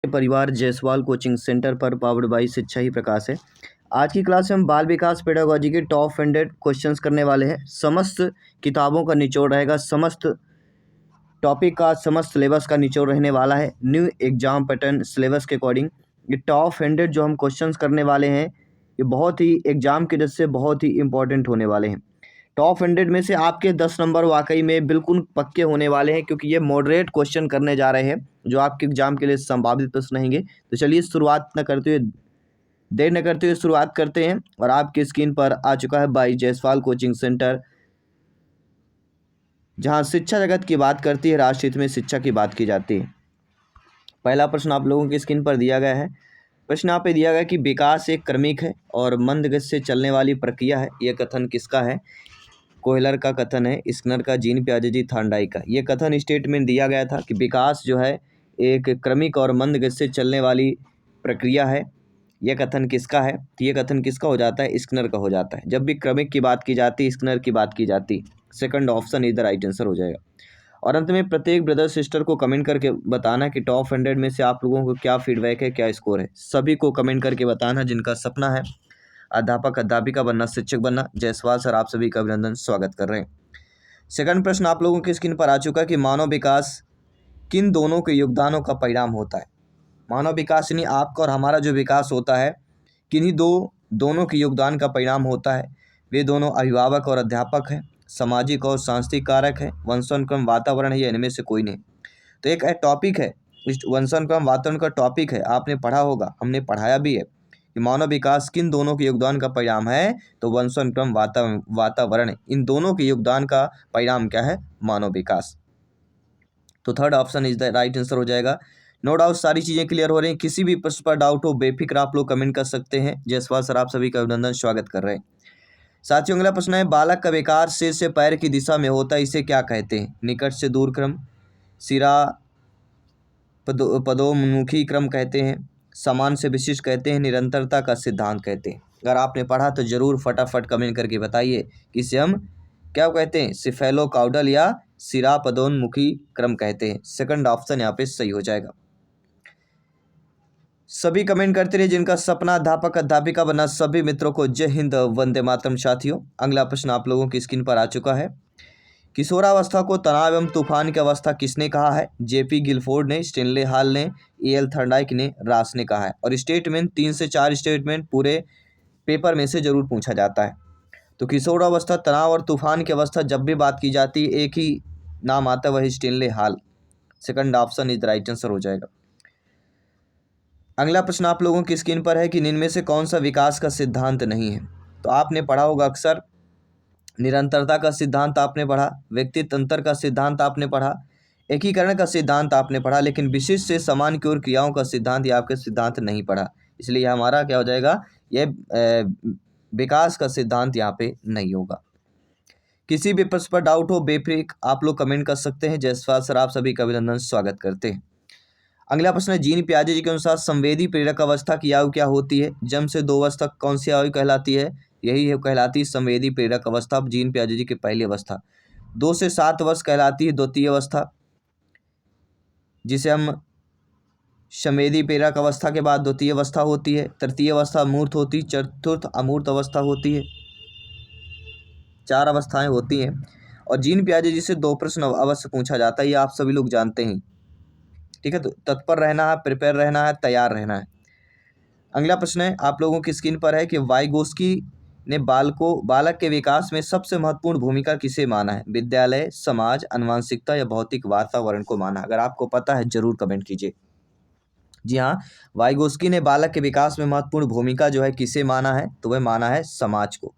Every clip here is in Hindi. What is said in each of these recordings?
परिवार जायसवाल कोचिंग सेंटर पर पावर्ड बाय शिक्षा ही प्रकाश है। आज की क्लास में हम बाल विकास पेडागोजी के टॉप 100 क्वेश्चंस करने वाले हैं। समस्त किताबों का निचोड़ रहेगा, समस्त टॉपिक का, समस्त सिलेबस का निचोड़ रहने वाला है। न्यू एग्जाम पैटर्न सिलेबस के अकॉर्डिंग ये टॉप 100 जो हम क्वेश्चंस करने वाले हैं, ये बहुत ही एग्जाम की दृष्टि से बहुत ही इंपॉर्टेंट होने वाले हैं। टॉप 100 में से आपके 10 नंबर वाकई में बिल्कुल पक्के होने वाले हैं, क्योंकि ये मॉडरेट क्वेश्चन करने जा रहे हैं जो आपके एग्जाम के लिए संभावित प्रश्न रहेंगे। तो चलिए शुरुआत देर न करते हुए शुरुआत करते हैं। और आपकी स्क्रीन पर आ चुका है बाय जायसवाल कोचिंग सेंटर, जहां शिक्षा जगत की बात करती है, राष्ट्रहित में शिक्षा की बात की जाती है। पहला प्रश्न आप लोगों की स्क्रीन पर दिया गया है। प्रश्न यहाँ पे दिया गया कि विकास एक क्रमिक है और मंद गति से चलने वाली प्रक्रिया है। यह कथन किसका है? कोहलर का कथन है, स्किनर का, जीन पियाजे, थॉर्नडाइक का। यह कथन स्टेटमेंट दिया गया था कि विकास जो है एक क्रमिक और मंद गति से चलने वाली प्रक्रिया है। यह कथन किसका है? तो यह कथन किसका हो जाता है? स्किनर का हो जाता है। जब भी क्रमिक की बात की जाती है, स्किनर की बात की जाती, सेकंड ऑप्शन इधर राइट आंसर हो जाएगा। और अंत में प्रत्येक ब्रदर सिस्टर को कमेंट करके बताना कि टॉप 100 में से आप लोगों को क्या फीडबैक है, क्या स्कोर है। सभी को कमेंट करके बताना जिनका सपना है अध्यापक अध्यापिका बनना, शिक्षक बनना। जायसवाल सर आप सभी का अभिनंदन, स्वागत कर रहे हैं। सेकंड प्रश्न आप लोगों की स्क्रीन पर आ चुका है कि मानव विकास किन दोनों के योगदानों का परिणाम होता है। मानव विकास यानी आपका और हमारा जो विकास होता है, किन्हीं दोनों के योगदान का परिणाम होता है। वे दोनों अभिभावक और अध्यापक हैं, सामाजिक और सांस्कृतिक कारक है, वंशानुक्रम, वातावरण है, या इनमें से कोई नहीं। तो एक टॉपिक है, इस वंशानुक्रम वातावरण का टॉपिक है, आपने पढ़ा होगा, हमने पढ़ाया भी है कि मानव विकास किन दोनों के योगदान का परिणाम है। तो वंशानुक्रम, वातावरण, इन दोनों के योगदान का परिणाम क्या है? मानव विकास। तो third option is the right answer हो जाएगा। नो डाउट सारी चीजें क्लियर हो रही हैं। किसी भी प्रश्न पर डाउट हो बेफिक्र आप लोग कमेंट कर सकते हैं। जायसवाल सर आप सभी का अभिनंदन, स्वागत कर रहे हैं। साथियों अगला प्रश्न है, बालक का विकास सिर से पैर की दिशा में होता है, इसे क्या कहते हैं? निकट से दूर क्रम, सिरा पदोन्मुखी क्रम कहते हैं, समान से विशिष्ट कहते हैं, निरंतरता का सिद्धांत कहते हैं। अगर आपने पढ़ा तो जरूर फटाफट कमेंट करके बताइए कि इसे हम क्या कहते हैं? सिफेलोकाउडल या सिरा पदोन्मुखी क्रम कहते हैं। सेकंड ऑप्शन यहाँ पे सही हो जाएगा। सभी कमेंट करते रहिए जिनका सपना अध्यापक अध्यापिका बनना। सभी मित्रों को जय हिंद, वंदे मातरम। साथियों अगला प्रश्न आप लोगों की स्क्रीन पर आ चुका है। किशोरावस्था को तनाव एवं तूफान की अवस्था किसने कहा है? जेपी गिलफोर्ड ने, स्टेनले हाल ने, एल थॉर्नडाइक ने, रास ने कहा है। और स्टेटमेंट 3 से 4 स्टेटमेंट पूरे पेपर में से जरूर पूछा जाता है। तो किशोरावस्था, तनाव और तूफान की अवस्था जब भी बात की जाती है, एक ही नाम आता है, वही Stanley hall. Second option is right answer हो जाएगा। अगला प्रश्न आप लोगों की स्क्रीन पर है कि इनमें से कौन सा विकास का सिद्धांत नहीं है? तो आपने पढ़ा होगा अक्सर, निरंतरता का सिद्धांत आपने पढ़ा, व्यक्तित्व अंतर का सिद्धांत आपने पढ़ा, एकीकरण का सिद्धांत आपने पढ़ा, लेकिन विशिष्ट से समान की ओर क्रियाओं का सिद्धांत ये आपके सिद्धांत नहीं पढ़ा। इसलिए हमारा क्या हो जाएगा? ये विकास का सिद्धांत यहाँ पे नहीं होगा। किसी भी प्रश्न पर डाउट हो बेफिक्र आप लोग कमेंट कर सकते हैं। जायसवाल सर आप सभी का अभिनंदन, स्वागत करते हैं। अगला प्रश्न है, जीन पियाजे जी के अनुसार संवेदी प्रेरक अवस्था की आयु क्या होती है? जन्म से 2 वर्ष तक कौन सी आयु कहलाती है? यही है कहलाती है संवेदी प्रेरक अवस्था। जीन पियाजे जी की पहली अवस्था 2 से 7 वर्ष कहलाती है द्वितीय अवस्था, जिसे हम संवेदी प्रेरक अवस्था के बाद द्वितीय अवस्था होती है। तृतीय अवस्था मूर्त होती, चतुर्थ अमूर्त अवस्था होती है। 4 अवस्थाएं होती हैं। और जीन पियाजे जी से 2 प्रश्न अवश्य पूछा जाता है, ये आप सभी लोग जानते हैं। ठीक है, तो तत्पर रहना है, प्रिपेयर रहना है, तैयार रहना है। अगला प्रश्न है आप लोगों की स्क्रीन पर है कि वाइगोस्की ने बालक के विकास में सबसे महत्वपूर्ण भूमिका किसे माना है? विद्यालय, समाज, आनुवंशिकता या भौतिक वातावरण को माना? अगर आपको पता है जरूर कमेंट कीजिए। जी हाँ, वाइगोस्की ने बालक के विकास में महत्वपूर्ण भूमिका जो है किसे माना है? तो वह माना है समाज को।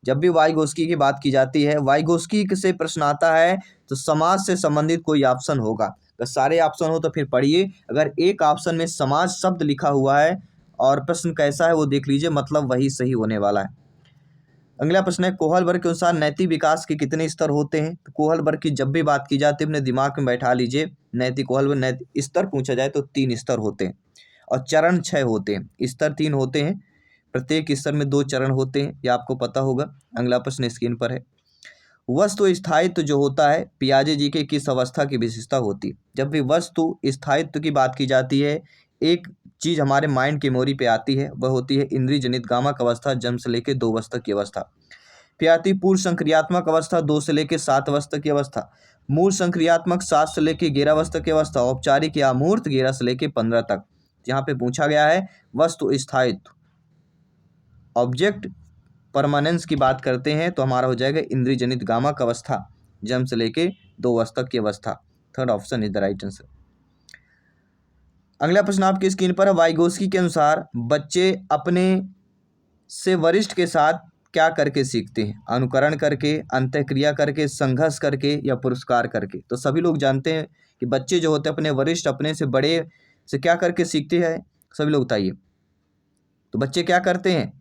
जब भी वाइगोस्की की बात की जाती है, वाइगोस्की से प्रश्न आता है तो समाज से संबंधित कोई ऑप्शन होगा। अगर सारे ऑप्शन हो तो फिर पढ़िए, अगर एक ऑप्शन में समाज शब्द लिखा हुआ है और प्रश्न कैसा है वो देख लीजिए, मतलब वही सही होने वाला है। अगला प्रश्न है, कोहलबर्ग के अनुसार नैतिक विकास के कितने स्तर होते हैं? तो कोहलबर्ग की जब भी बात की जाती है अपने दिमाग में बैठा लीजिए, नैतिक स्तर पूछा जाए तो 3 स्तर होते हैं और चरण 6 होते हैं। स्तर 3 होते हैं, प्रत्येक स्तर में 2 चरण होते हैं, ये आपको पता होगा। अगला प्रश्न स्क्रीन पर है, वस्तु स्थायित्व जो होता है पियाजे जी के किस अवस्था की विशेषता होती है? जब भी वस्तु स्थायित्व की बात की जाती है, एक चीज़ हमारे माइंड की मेमोरी पे आती है, वह होती है इंद्रिय जनित गामक अवस्था, जन्म से लेकर 2 वर्ष तक की अवस्था। फिर आती है पूर्व संक्रियात्मक अवस्था, 2 से लेकर 7 वर्ष तक की अवस्था। मूल संक्रियात्मक 7 से लेकर 11 वर्ष तक की अवस्था। औपचारिक या अमूर्त 11 से लेकर 15 तक। यहाँ पे पूछा गया है वस्तु स्थायित्व, ऑब्जेक्ट परमानेंस की बात करते हैं तो हमारा हो जाएगा इंद्रिय जनित गामक अवस्था, जन्म से लेके 2 वर्ष तक की अवस्था। Third option is the right answer. अगला प्रश्न आपकी स्क्रीन पर है। वाइगोस्की के अनुसार बच्चे अपने से वरिष्ठ के साथ क्या करके सीखते हैं? अनुकरण करके, अंतःक्रिया करके, संघर्ष करके या पुरस्कार करके? तो सभी लोग जानते हैं कि बच्चे जो होते हैं अपने वरिष्ठ, अपने से बड़े से क्या करके सीखते हैं? सभी लोग बताइए। तो बच्चे क्या करते हैं?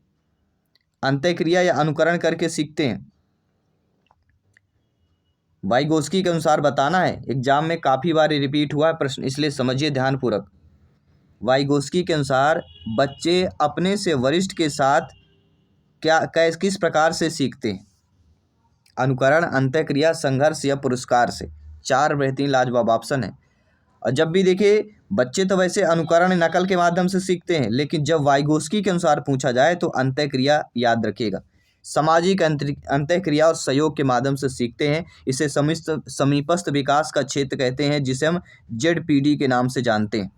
अंतःक्रिया या अनुकरण करके सीखते हैं। वाइगोस्की के अनुसार बताना है, एग्जाम में काफ़ी बार रिपीट हुआ है प्रश्न, इसलिए समझिए ध्यानपूर्वक। वाइगोस्की के अनुसार बच्चे अपने से वरिष्ठ के साथ किस प्रकार से सीखते हैं? अनुकरण, अंतःक्रिया, संघर्ष या पुरस्कार से। 4 बेहतरीन लाजवाब ऑप्शन है। और जब भी देखिए बच्चे तो वैसे अनुकरण नकल के माध्यम से सीखते हैं, लेकिन जब वाइगोस्की के अनुसार पूछा जाए तो अंतःक्रिया याद रखिएगा। सामाजिक अंतःक्रिया और सहयोग के माध्यम से सीखते हैं। इसे समीपस्थ विकास का क्षेत्र कहते हैं, जिसे हम ZPD के नाम से जानते हैं।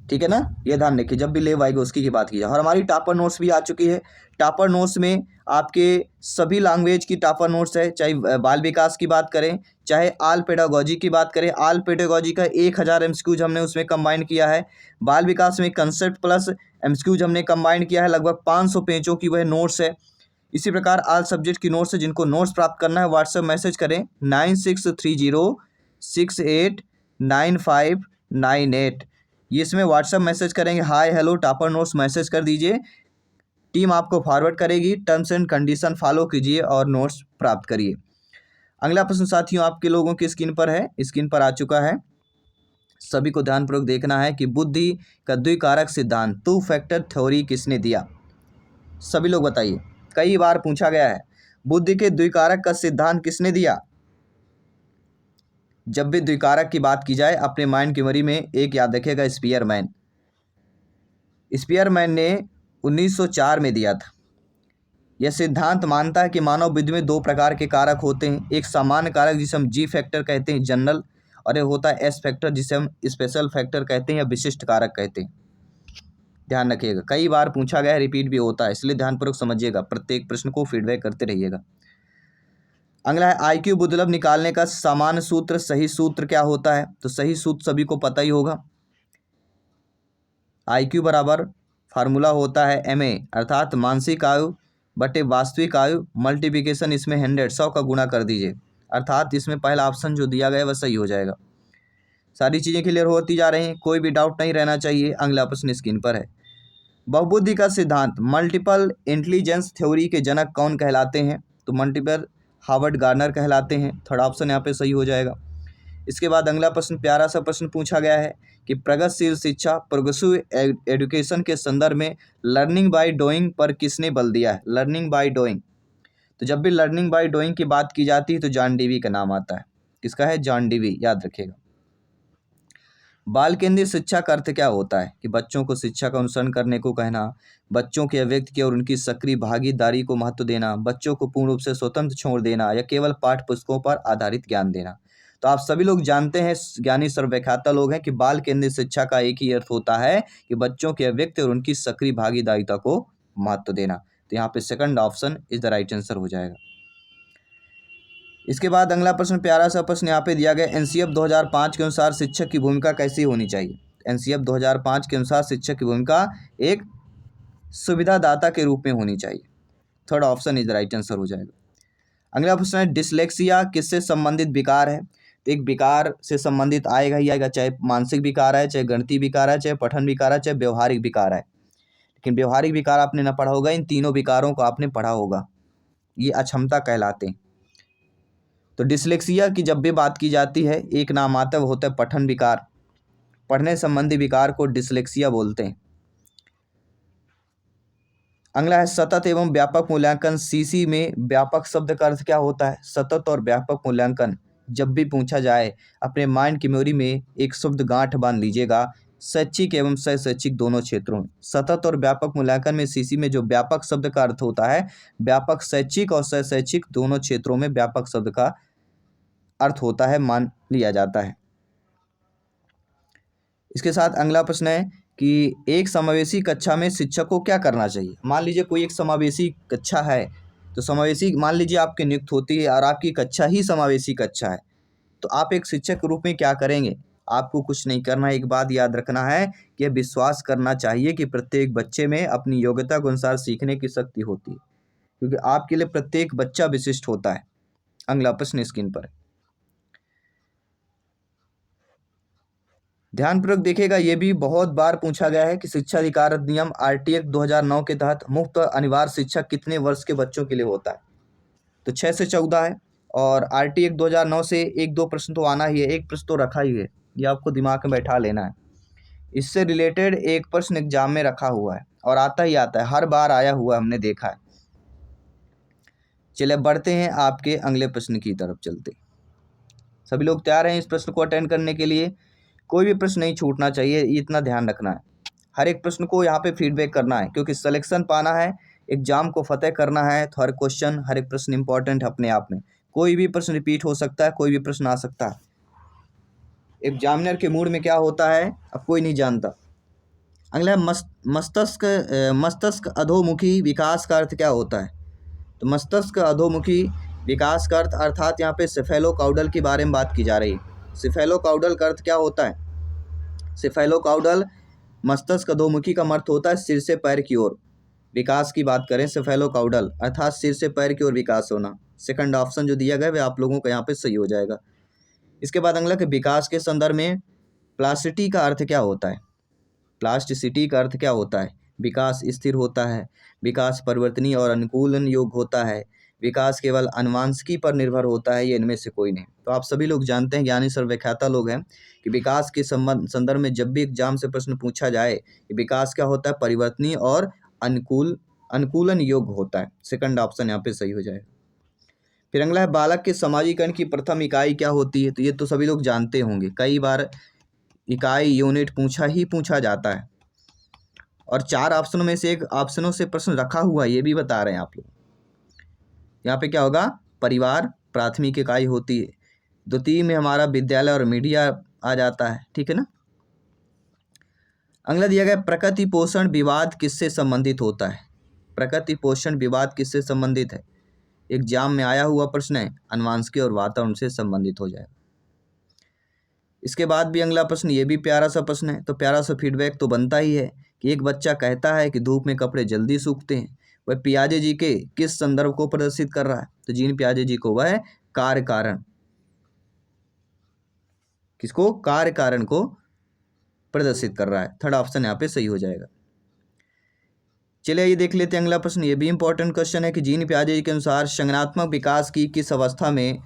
ठीक है ना, ये ध्यान रखिए जब भी ले वाइगोस्की की बात की जाए। और हमारी टॉपर नोट्स भी आ चुकी है। टॉपर नोट्स में आपके सभी लैंग्वेज की टॉपर नोट्स है, चाहे बाल विकास की बात करें, चाहे आल पेडागोजी की बात करें। आल पेडागोजी का 1000 एमसीक्यूज हमने उसमें कंबाइन किया है। बाल विकास में कंसेप्ट प्लस एमसीक्यूज हमने कंबाइन किया है। लगभग 500 पेजों की वह नोट्स है। इसी प्रकार आल सब्जेक्ट की नोट्स है। जिनको नोट्स प्राप्त करना है व्हाट्सएप मैसेज करें 9630689598। ये इसमें व्हाट्सएप मैसेज करेंगे, hi hello topper notes message कर दीजिए, टीम आपको फॉरवर्ड करेगी। टर्म्स एंड कंडीशन फॉलो कीजिए और नोट्स प्राप्त करिए। अगला प्रश्न साथियों आपके लोगों की स्क्रीन पर है, स्क्रीन पर आ चुका है। सभी को ध्यानपूर्वक देखना है कि बुद्धि का द्विकारक सिद्धांत 2 फैक्टर थ्योरी किसने दिया? सभी लोग बताइए, कई बार पूछा गया है बुद्धि के द्विकारक का सिद्धांत किसने दिया? जब भी द्विकारक की बात की जाए अपने माइंड की मेमोरी में एक याद रखिएगा, स्पीयरमैन। स्पीयरमैन ने 1904 में दिया था। यह सिद्धांत मानता है कि मानव बुद्धि में 2 प्रकार के कारक होते हैं। एक सामान्य कारक जिसे हम G फैक्टर कहते हैं, जनरल, और एक होता है S फैक्टर जिसे हम स्पेशल फैक्टर कहते हैं या विशिष्ट कारक कहते हैं। ध्यान रखिएगा, कई बार पूछा गया है, रिपीट भी होता है, इसलिए ध्यानपूर्वक समझिएगा, प्रत्येक प्रश्न को फीडबैक करते रहिएगा। अगला है IQ बुद्धलब्ध निकालने का सामान्य सूत्र, सही सूत्र क्या होता है? तो सही सूत्र सभी को पता ही होगा। IQ बराबर फार्मूला होता है MA, अर्थात मानसिक आयु बटे वास्तविक आयु, मल्टीप्लिकेशन इसमें 100 का गुणा कर दीजिए, अर्थात इसमें पहला ऑप्शन जो दिया गया है वह सही हो जाएगा। सारी चीज़ें क्लियर होती जा रही हैं, कोई भी डाउट नहीं रहना चाहिए। अगला प्रश्न स्क्रीन पर है। बहुबुद्धि का सिद्धांत मल्टीपल इंटेलिजेंस थ्योरी के जनक कौन कहलाते हैं? तो मल्टीपल हार्वर्ड गार्नर कहलाते हैं। थर्ड ऑप्शन यहाँ पे सही हो जाएगा। इसके बाद अगला प्रश्न, प्यारा सा प्रश्न पूछा गया है कि प्रगतिशील शिक्षा, प्रोग्रेसिव एजुकेशन के संदर्भ में लर्निंग बाय डूइंग पर किसने बल दिया है? Learning by doing. तो जब भी लर्निंग बाय डूइंग की बात की जाती है तो जॉन डीवी का नाम आता है। किसका है? जॉन डीवी, याद रखिएगा। बाल केंद्रित शिक्षा का अर्थ क्या होता है? कि बच्चों को शिक्षा का अनुसरण करने को कहना, बच्चों के अभिव्यक्ति की और उनकी सक्रिय भागीदारी को महत्व देना, बच्चों को पूर्ण रूप से स्वतंत्र छोड़ देना या केवल पाठ्य पुस्तकों पर आधारित ज्ञान देना। तो आप सभी लोग जानते हैं, ज्ञानी सर्वव्याख्याता लोग हैं, कि बाल केंद्रित शिक्षा का एक ही अर्थ होता है कि बच्चों के अभिव्यक्ति और उनकी सक्रिय भागीदारिता को महत्व देना। तो यहाँ पे second option is the right answer हो जाएगा। इसके बाद अगला प्रश्न, प्यारा सा प्रश्न यहाँ पे दिया गया, NCF 2005 के अनुसार शिक्षक की भूमिका कैसी होनी चाहिए? NCF 2005 के अनुसार शिक्षक की भूमिका एक सुविधादाता के रूप में होनी चाहिए। Third option is the right answer हो जाएगा। अगला प्रश्न है, डिसलेक्सिया किससे संबंधित विकार है? तो एक विकार से संबंधित आएगा ही आएगा, चाहे मानसिक विकार है, चाहे गणितीय विकार है, चाहे पठन विकार है, चाहे व्यवहारिक विकार है। लेकिन व्यवहारिक विकार आपने ना पढ़ा होगा, इन तीनों विकारों को आपने पढ़ा होगा, ये अक्षमता कहलाते हैं। तो डिसलेक्सिया की जब भी बात की जाती है एक नाम आता है, वो होता है पठन विकार। पढ़ने संबंधी विकार को डिसलेक्सिया बोलते हैं। अगला है सतत एवं व्यापक मूल्यांकन। CC में व्यापक शब्द का अर्थ क्या होता है? सतत और व्यापक मूल्यांकन जब भी पूछा जाए अपने माइंड की मेमोरी में एक शब्द गांठ बांध लीजिएगा, शैक्षिक एवं सह शैक्षिक दोनों क्षेत्रों में। सतत और व्यापक मूल्यांकन में सीसी में जो व्यापक शब्द का अर्थ होता है, व्यापक शैक्षिक और सह शैक्षिक दोनों क्षेत्रों में व्यापक शब्द का अर्थ होता है, मान लिया जाता है। इसके साथ अगला प्रश्न है कि एक समावेशी कक्षा में शिक्षक को क्या करना चाहिए। मान लीजिए कोई एक समावेशी कक्षा है, तो समावेशी मान लीजिए आपकी नियुक्त होती है और आपकी कक्षा ही समावेशी कक्षा है, तो आप एक शिक्षक के रूप में क्या करेंगे। आपको कुछ नहीं करना है, एक बात याद रखना है कि यह विश्वास करना चाहिए कि प्रत्येक बच्चे में अपनी योग्यता के अनुसार सीखने की शक्ति होती है, क्योंकि आपके लिए प्रत्येक बच्चा विशिष्ट होता है। अगला प्रश्न स्क्रीन पर ध्यानपूर्वक देखिएगा, ये भी बहुत बार पूछा गया है कि शिक्षा अधिकार अधिनियम आरटी एक्ट 2009 के तहत मुफ्त अनिवार्य शिक्षा कितने वर्ष के बच्चों के लिए होता है, तो 6 से 14 है। और आरटी एक्ट 2009 से 1-2 प्रश्न तो आना ही है, एक प्रश्न तो रखा ही है, ये आपको दिमाग में बैठा लेना है। इससे रिलेटेड एक प्रश्न एग्जाम में रखा हुआ है और आता ही आता है, हर बार आया हुआ हमने देखा है। चलिए बढ़ते हैं, आपके अगले प्रश्न की तरफ चलते। सभी लोग तैयार हैं इस प्रश्न को अटेंड करने के लिए। कोई भी प्रश्न नहीं छूटना चाहिए, इतना ध्यान रखना है। हर एक प्रश्न को यहाँ पे फीडबैक करना है, क्योंकि सिलेक्शन पाना है, एग्जाम को फतेह करना है, तो हर क्वेश्चन हर एक प्रश्न इंपॉर्टेंट है अपने आप में। कोई भी प्रश्न रिपीट हो सकता है, कोई भी प्रश्न आ सकता है। एग्जामिनर के मूड में क्या होता है अब कोई नहीं जानता। अगला मस्तिष्क अधोमुखी विकास का अर्थ क्या होता है, तो मस्तिष्क अधोमुखी विकास का अर्थ अर्थात यहाँ पे सेफेलोकाउडल के बारे में बात की जा रही है। सेफेलोकाउडल का अर्थ क्या होता है, सेफेलोकाउडल मस्तिष्क अधोमुखी का अर्थ होता है सिर से पैर की ओर विकास की बात करें, सेफेलोकाउडल अर्थात सिर से पैर की ओर विकास होना। सेकंड ऑप्शन जो दिया गया है आप लोगों का यहाँ पे सही हो जाएगा। इसके बाद अगला कि विकास के संदर्भ में प्लास्टिसिटी का अर्थ क्या होता है, प्लास्टिसिटी का अर्थ क्या होता है। विकास स्थिर होता है, विकास परिवर्तनीय और अनुकूलन योग्य होता है, विकास केवल आनुवंशिकी पर निर्भर होता है, ये इनमें से कोई नहीं। तो आप सभी लोग जानते हैं, ज्ञानी सर्वव्याख्याता लोग हैं, कि विकास के संदर्भ में जब भी एग्जाम से प्रश्न पूछा जाए कि विकास क्या होता है, परिवर्तनीय और अनुकूलन योग्य होता है। सेकंड ऑप्शन यहाँ पे सही हो जाएगा। फिर अगला है बालक के समाजीकरण की प्रथम इकाई क्या होती है, तो ये तो सभी लोग जानते होंगे, कई बार इकाई यूनिट पूछा जाता है। और 4 ऑप्शनों में से एक ऑप्शनों से प्रश्न रखा हुआ है, ये भी बता रहे हैं आप लोग। यहाँ पे क्या होगा, परिवार प्राथमिक इकाई होती है। द्वितीय में हमारा विद्यालय और मीडिया आ जाता है, ठीक है ना। अगला दिया गया प्रकृति पोषण विवाद किससे संबंधित होता है, प्रकृति पोषण विवाद किससे संबंधित है। एग्जाम में आया हुआ प्रश्न है, आनुवंशिकी और वातावरण से संबंधित हो जाएगा। इसके बाद भी अगला प्रश्न, ये भी प्यारा सा प्रश्न है, तो प्यारा सा फीडबैक तो बनता ही है कि एक बच्चा कहता है कि धूप में कपड़े जल्दी सूखते हैं, वह पियाजे जी के किस संदर्भ को प्रदर्शित कर रहा है, तो जीन पियाजे जी को वह कार्य कारण, किसको, कार्य कारण को प्रदर्शित कर रहा है। थर्ड ऑप्शन यहाँ पे सही हो जाएगा। चलिए ये देख लेते हैं अगला प्रश्न, ये भी इंपॉर्टेंट क्वेश्चन है कि जीन पियाजे जी के अनुसार संज्ञानात्मक विकास की किस अवस्था में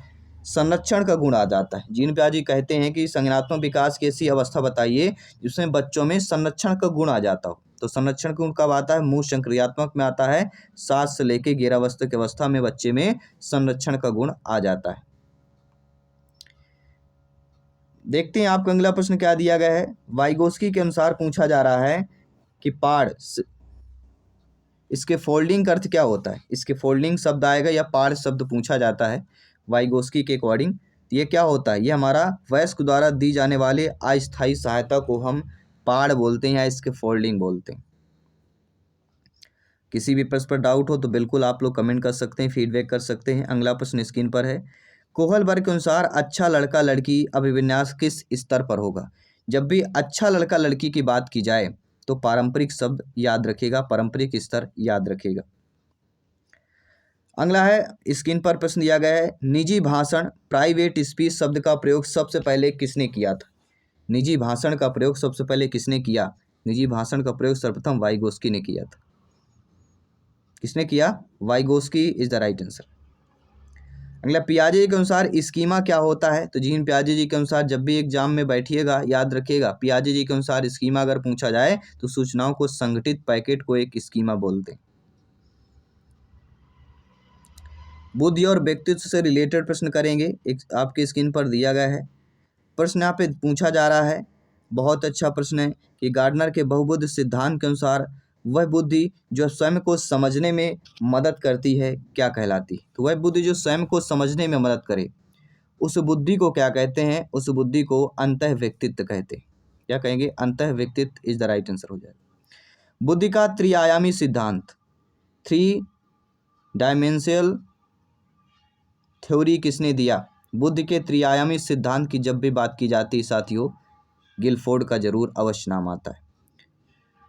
संरक्षण का गुण आ जाता है। जीन पियाजे जी कहते हैं कि संज्ञानात्मक विकास की ऐसी अवस्था बताइए जिसमें बच्चों में संरक्षण का गुण आ जाता हो। तो संरक्षण गुण कब आता है, मूल संक्रियात्मक में आता है, 7 से लेकर 11 वर्ष की अवस्था में बच्चे में संरक्षण का गुण आ जाता है। देखते हैं आपको अगला प्रश्न क्या दिया गया है। वाइगोस्की के अनुसार पूछा जा रहा है कि पाड़, इसके फोल्डिंग का अर्थ क्या होता है, इसके फोल्डिंग शब्द आएगा या पाड़ शब्द पूछा जाता है वाइगोस्की के अकॉर्डिंग। तो ये क्या होता है, ये हमारा वयस्क द्वारा दी जाने वाले अस्थायी सहायता को हम पाड़ बोलते हैं या इसके फोल्डिंग बोलते हैं। किसी भी प्रश्न पर डाउट हो तो बिल्कुल आप लोग कमेंट कर सकते हैं, फीडबैक कर सकते हैं। अगला प्रश्न स्क्रीन पर है, कोहल वर्ग के अनुसार अच्छा लड़का लड़की अभिविन्यास किस स्तर पर होगा। जब भी अच्छा लड़का लड़की की बात की जाए तो पारंपरिक शब्द याद रखिएगा, पारंपरिक स्तर याद रखिएगा। अगला है स्क्रीन पर प्रश्न दिया गया है, निजी भाषण प्राइवेट स्पीच शब्द का प्रयोग सबसे पहले किसने किया था। निजी भाषण का प्रयोग सबसे पहले किसने किया, निजी भाषण का प्रयोग सर्वप्रथम वाइगोस्की ने किया था। किसने किया, Vygotsky is the right answer. अगला पियाजे जी के अनुसार स्कीमा क्या होता है, तो जीन पियाजे जी के अनुसार जब भी एग्जाम में बैठिएगा याद रखिएगा, पियाजे जी के अनुसार स्कीमा अगर पूछा जाए तो सूचनाओं को संगठित पैकेट को एक स्कीमा बोलते हैं। बुद्धि और व्यक्तित्व से रिलेटेड प्रश्न करेंगे। एक आपके स्क्रीन पर दिया गया है प्रश्न, यहाँ पे पूछा जा रहा है, बहुत अच्छा प्रश्न है कि गार्डनर के बहुबुद्धि सिद्धांत के अनुसार वह बुद्धि जो स्वयं को समझने में मदद करती है क्या कहलाती है। तो वह बुद्धि जो स्वयं को समझने में मदद करे उस बुद्धि को क्या कहते हैं, उस बुद्धि को अंतः व्यक्तित्व कहते हैं। क्या कहेंगे, अंतः व्यक्तित्व इज द राइट आंसर हो जाएगा। बुद्धि का त्रिआयामी सिद्धांत, 3 डायमेंशनल थ्योरी किसने दिया। बुद्धि के त्रिआयामी सिद्धांत की जब भी बात की जाती है साथियों, गिलफोर्ड का जरूर अवश्य नाम आता है।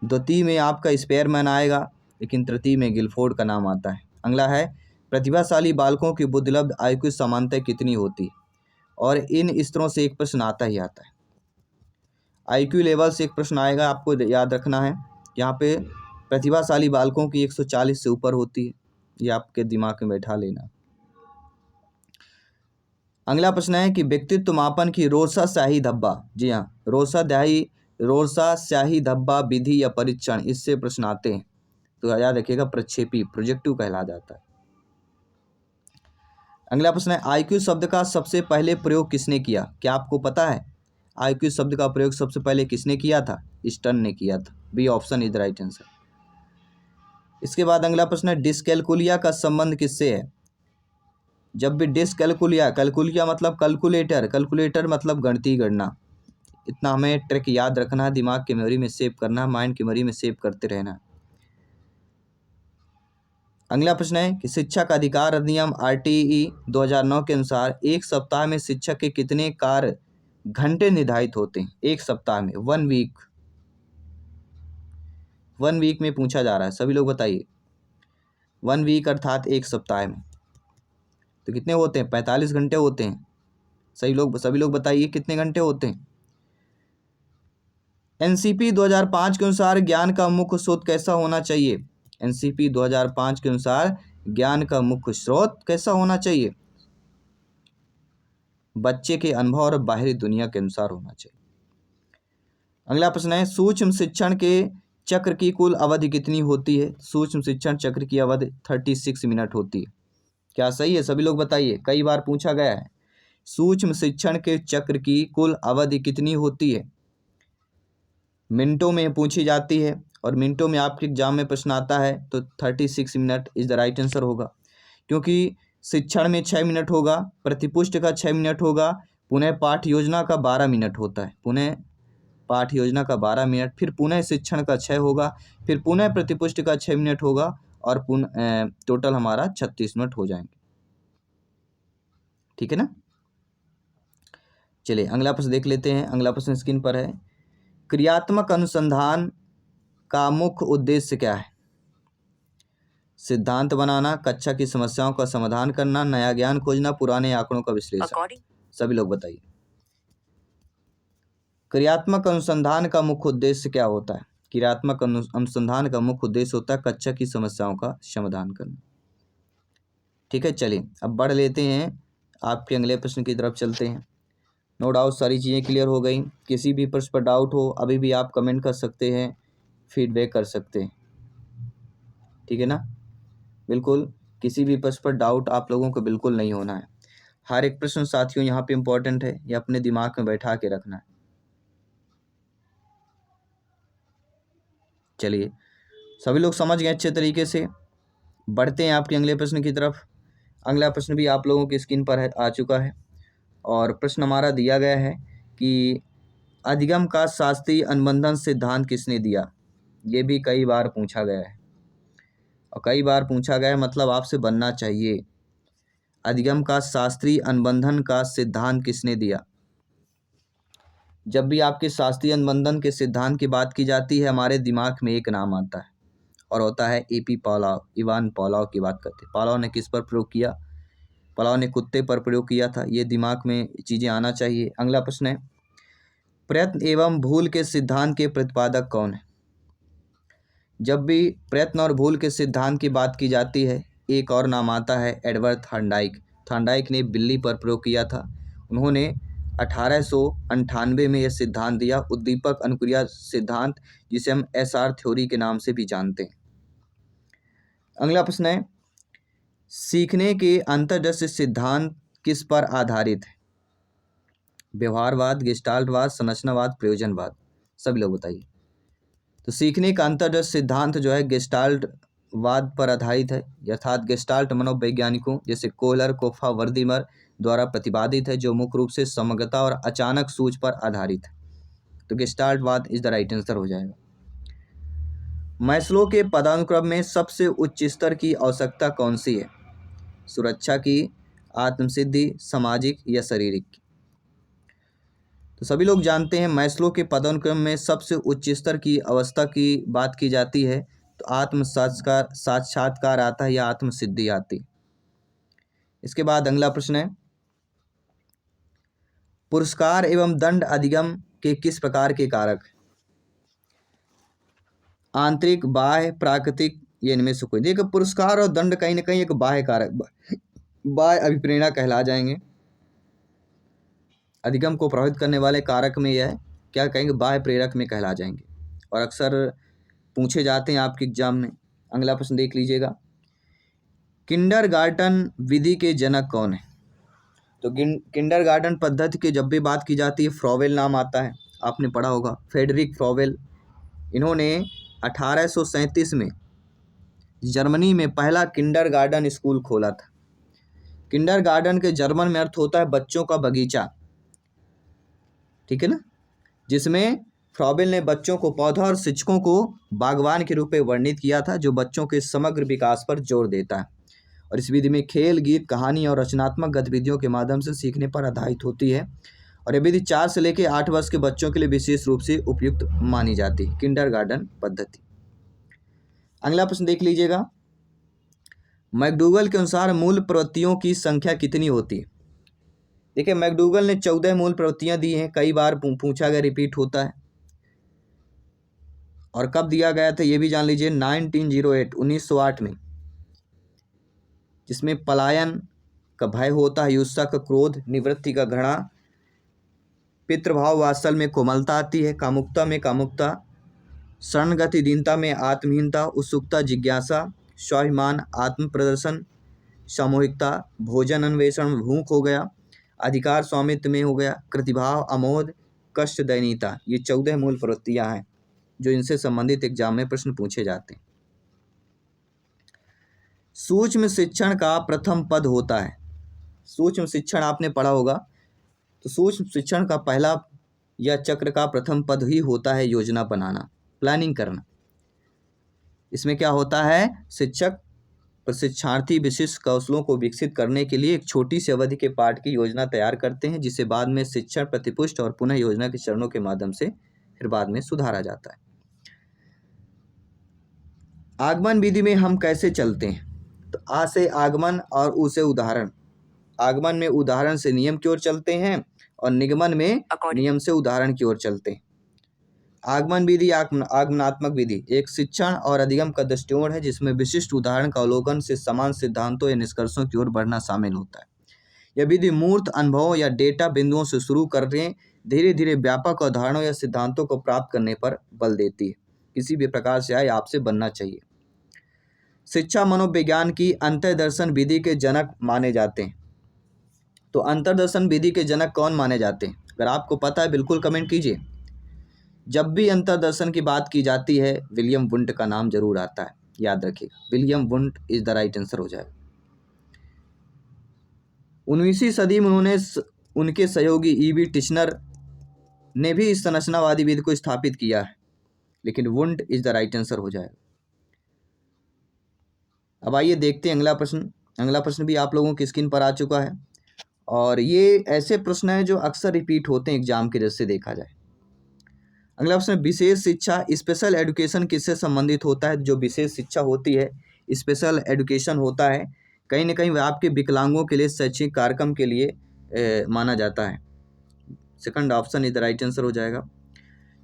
द्वितीय में आपका स्पेयरमैन आएगा, लेकिन तृतीय में गिलफोर्ड का नाम आता है। अगला है प्रतिभाशाली बालकों की बुद्धिलब्ध आयु की समानता कितनी होती है, और इन स्तरों से एक प्रश्न आता ही आता है। IQ लेवल से एक प्रश्न आएगा, आपको याद रखना है। यहाँ पे प्रतिभाशाली बालकों की 140 से ऊपर होती है, ये आपके दिमाग में बैठा लेना। अगला प्रश्न है कि व्यक्तित्व मापन की रोसा स्याही धब्बा, जी हाँ, रोसा स्याही धब्बा विधि या परीक्षण, इससे प्रश्न आते हैं, तो याद रखिएगा प्रक्षेपी प्रोजेक्टिव कहला जाता है। अगला प्रश्न है IQ शब्द का सबसे पहले प्रयोग किसने किया। क्या आपको पता है IQ शब्द का प्रयोग सबसे पहले किसने किया था। स्टर्न ने किया था, B option is the right answer. इसके बाद अगला प्रश्न है डिस्कैलकुलिया का संबंध किससे है। जब भी कैलकुलिया मतलब कैलकुलेटर मतलब गणितीय गणना, इतना हमें ट्रिक याद रखना है, दिमाग की मेमोरी में सेव करना, माइंड की मेमोरी में सेव करते रहना। अगला प्रश्न है कि शिक्षक अधिकार अधिनियम RTE 2009 के अनुसार एक सप्ताह में शिक्षक के कितने कार्य घंटे निर्धारित होते हैं। एक सप्ताह में, 1 वीक में पूछा जा रहा है, सभी लोग बताइए। 1 वीक अर्थात एक सप्ताह में तो कितने होते हैं, 45 घंटे होते हैं। सभी लोग बताइए कितने घंटे होते हैं। NCP 2005 के अनुसार ज्ञान का मुख्य स्रोत कैसा होना चाहिए। NCP 2005 के अनुसार ज्ञान का मुख्य स्रोत कैसा होना चाहिए, बच्चे के अनुभव और बाहरी दुनिया के अनुसार होना चाहिए। अगला प्रश्न है सूक्ष्म शिक्षण के चक्र की कुल अवधि कितनी होती है। सूक्ष्म शिक्षण चक्र की अवधि 36 मिनट होती है। क्या सही है, सभी लोग बताइए, कई बार पूछा गया है। सूक्ष्म शिक्षण के चक्र की कुल अवधि कितनी होती है, मिनटों में पूछी जाती है, और मिनटों में आपके एग्जाम में प्रश्न आता है तो 36 minute is the right answer होगा। क्योंकि शिक्षण में 6 मिनट होगा, प्रतिपुष्ट का 6 मिनट होगा, पुनः पाठ योजना का 12 मिनट होता है, पुनः पाठ योजना का 12 मिनट, फिर पुनः शिक्षण का 6 होगा, फिर पुनः प्रतिपुष्ट का 6 मिनट होगा, और पुनः टोटल हमारा 36 मिनट हो जाएंगे। ठीक है ना। चलिए अगला प्रश्न देख लेते हैं। अगला प्रश्न स्क्रीन पर है, क्रियात्मक अनुसंधान का मुख्य उद्देश्य क्या है। सिद्धांत बनाना, कक्षा की समस्याओं का समाधान करना, नया ज्ञान खोजना, पुराने आंकड़ों का विश्लेषण। सभी लोग बताइए क्रियात्मक अनुसंधान का मुख्य उद्देश्य क्या होता है। क्रियात्मक अनुसंधान का मुख्य उद्देश्य होता है कक्षा की समस्याओं का समाधान करना। ठीक है, चलिए अब बढ़ लेते हैं, आपके अगले प्रश्न की तरफ चलते हैं। नो डाउट सारी चीज़ें क्लियर हो गई। किसी भी प्रश्न पर डाउट हो अभी भी आप कमेंट कर सकते हैं, फीडबैक कर सकते हैं। ठीक है ना, बिल्कुल किसी भी प्रश्न पर डाउट आप लोगों को बिल्कुल नहीं होना है। हर एक प्रश्न साथियों यहाँ पे इम्पोर्टेंट है, ये अपने दिमाग में बैठा के रखना है। चलिए सभी लोग समझ गए अच्छे तरीके से। बढ़ते हैं आपके अगले प्रश्न की तरफ। अगला प्रश्न भी आप लोगों की स्क्रीन पर आ चुका है, और प्रश्न हमारा दिया गया है कि अधिगम का शास्त्रीय अनुबंधन सिद्धांत किसने दिया। ये भी कई बार पूछा गया है, और कई बार पूछा गया है मतलब आपसे बनना चाहिए। अधिगम का शास्त्रीय अनुबंधन का सिद्धांत किसने दिया। जब भी आपके शास्त्रीय अनुबंधन के सिद्धांत की बात की जाती है हमारे दिमाग में एक नाम आता है, और होता है AP पावलोव, इवान पावलोव की बात करते हैं। पावलोव ने किस पर प्रयोग किया, पावलोव ने कुत्ते पर प्रयोग किया था। ये दिमाग में चीज़ें आना चाहिए। अगला प्रश्न है प्रयत्न एवं भूल के सिद्धांत के प्रतिपादक कौन है। जब भी प्रयत्न और भूल के सिद्धांत की बात की जाती है एक और नाम आता है एडवर्ड थॉर्नडाइक। थॉर्नडाइक ने बिल्ली पर प्रयोग किया था। उन्होंने 1898 में यह सिद्धांत दिया, उद्दीपक अनुक्रिया सिद्धांत, जिसे हम SR थ्योरी के नाम से भी जानते हैं। अगला प्रश्न है सीखने के अंतर्दृष्टि सिद्धांत किस पर आधारित है? व्यवहारवाद, गेस्टाल्टवाद, संरचनावाद, प्रयोजनवाद। सभी लोग बताइए। तो सीखने का अंतर्दृष्टि सिद्धांत जो है गेस्टाल्टवाद पर आधारित है, अर्थात गेस्टाल्ट मनोवैज्ञानिकों जैसे कोहलर, कोफा, वर्दीमर द्वारा प्रतिपादित है, जो मुख्य रूप से समग्रता और अचानक सूझ पर आधारित है। तो गेस्टाल्टवाद इज द राइट आंसर हो जाएगा। मैस्लो के पदानुक्रम में सबसे उच्च स्तर की आवश्यकता कौन सी है? सुरक्षा की, आत्मसिद्धि, सामाजिक या शारीरिक की? तो सभी लोग जानते हैं मैस्लो के पदानुक्रम में सबसे उच्च स्तर की अवस्था की बात की जाती है तो आत्म साक्षात्कार आता है या आत्मसिद्धि आती। इसके बाद अगला प्रश्न है, पुरस्कार एवं दंड अधिगम के किस प्रकार के कारक? आंतरिक, बाह्य, प्राकृतिक, ये इनमें से कोई? देखो, पुरस्कार और दंड कहीं ना कहीं एक बाह्य कारक, बाह्य अभिप्रेरणा कहला जाएंगे। अधिगम को प्रभावित करने वाले कारक में यह क्या कहेंगे? बाह्य प्रेरक में कहला जाएंगे और अक्सर पूछे जाते हैं आपके एग्जाम में। अगला प्रश्न देख लीजिएगा, किंडरगार्टन विधि के जनक कौन है? तो किंडरगार्टन पद्धति की जब भी बात की जाती है फ्रॉवेल नाम आता है, आपने पढ़ा होगा, फ्रेडरिक फ्रॉवेल। इन्होंने 1837 में जर्मनी में पहला किंडरगार्टन स्कूल खोला था। किंडरगार्टन के जर्मन में अर्थ होता है बच्चों का बगीचा, ठीक है ना, जिसमें फ्रॉवेल ने बच्चों को पौधा और शिक्षकों को बागवान के रूप में वर्णित किया था, जो बच्चों के समग्र विकास पर जोर देता है। और इस विधि में खेल, गीत, कहानी और रचनात्मक गतिविधियों के माध्यम से सीखने पर आधारित होती है और यह विधि 4 से लेकर 8 वर्ष के बच्चों के लिए विशेष रूप से उपयुक्त मानी जाती है, किंडरगार्टन पद्धति। अगला प्रश्न देख लीजिएगा, मैकडूगल के अनुसार मूल प्रवृत्तियों की संख्या कितनी होती है? देखिए, मैकडूगल ने 14 मूल प्रवृत्तियां दी हैं, कई बार पूछा गया, रिपीट होता है। और कब दिया गया था ये भी जान लीजिए, 1908 में, जिसमें पलायन का भय होता है, युत्सा का क्रोध, निवृत्ति का घृणा, पितृभाव वात्सल्य में कोमलता आती है, कामुकता में कामुकता, शरणगति दीनता में आत्महीनता, उत्सुकता जिज्ञासा, स्वाभिमान आत्म प्रदर्शन, सामूहिकता, भोजन अन्वेषण में भूख हो गया, अधिकार स्वामित्व में हो गया, कृतिभाव, अमोद, कष्ट, दयनीयता। ये 14 मूल प्रवृत्तियां हैं जो इनसे संबंधित एग्जाम में प्रश्न पूछे जाते हैं। सूक्ष्म शिक्षण का प्रथम पद होता है। सूक्ष्म शिक्षण आपने पढ़ा होगा, तो सूक्ष्म शिक्षण का पहला या चक्र का प्रथम पद ही होता है योजना बनाना, प्लानिंग करना। इसमें क्या होता है? शिक्षक प्रशिक्षार्थी विशिष्ट कौशलों को विकसित करने के लिए एक छोटी सी अवधि के पाठ की योजना तैयार करते हैं, जिसे बाद में शिक्षण, प्रतिपुष्ट और पुनः योजना के चरणों के माध्यम से फिर बाद में सुधारा जाता है। आगमन विधि में हम कैसे चलते हैं? तो आ से आगमन और उ से उदाहरण। आगमन में उदाहरण से नियम की ओर चलते हैं और निगमन में नियम से उदाहरण की ओर चलते हैं। आगमन विधि आगमनात्मक विधि एक शिक्षण और अधिगम का दृष्टिकोण है, जिसमें विशिष्ट उदाहरण का अवलोकन से समान सिद्धांतों या निष्कर्षों की ओर बढ़ना शामिल होता है। यह विधि मूर्त अनुभवों या डेटा बिंदुओं से शुरू करके धीरे धीरे व्यापक उदाहरणों या सिद्धांतों को प्राप्त करने पर बल देती है। किसी भी प्रकार से आए आपसे बनना चाहिए। शिक्षा मनोविज्ञान की अंतर्दर्शन विधि के जनक माने जाते हैं। तो अंतर्दर्शन विधि के जनक कौन माने जाते हैं? अगर आपको पता है बिल्कुल कमेंट कीजिए। जब भी अंतर्दर्शन की बात की जाती है विलियम वुंट का नाम जरूर आता है, याद रखिएगा, William Wundt is the right answer हो जाएगा। 19वीं सदी में उन्होंने उनके सहयोगी ईवी टिश्नर ने भी इस संरचनावादी विधि को स्थापित किया है, लेकिन Wundt is the right answer हो जाएगा। अब आइए देखते हैं अगला प्रश्न। अगला प्रश्न भी आप लोगों की स्क्रीन पर आ चुका है और ये ऐसे प्रश्न हैं जो अक्सर रिपीट होते हैं एग्जाम के दृष्टि से देखा जाए। अगला प्रश्न, विशेष शिक्षा स्पेशल एजुकेशन किससे संबंधित होता है? जो विशेष शिक्षा होती है, स्पेशल एजुकेशन होता है, कहीं ना कहीं वह आपके विकलांगों के लिए शैक्षिक कार्यक्रम के लिए माना जाता है। Second option is the right answer हो जाएगा।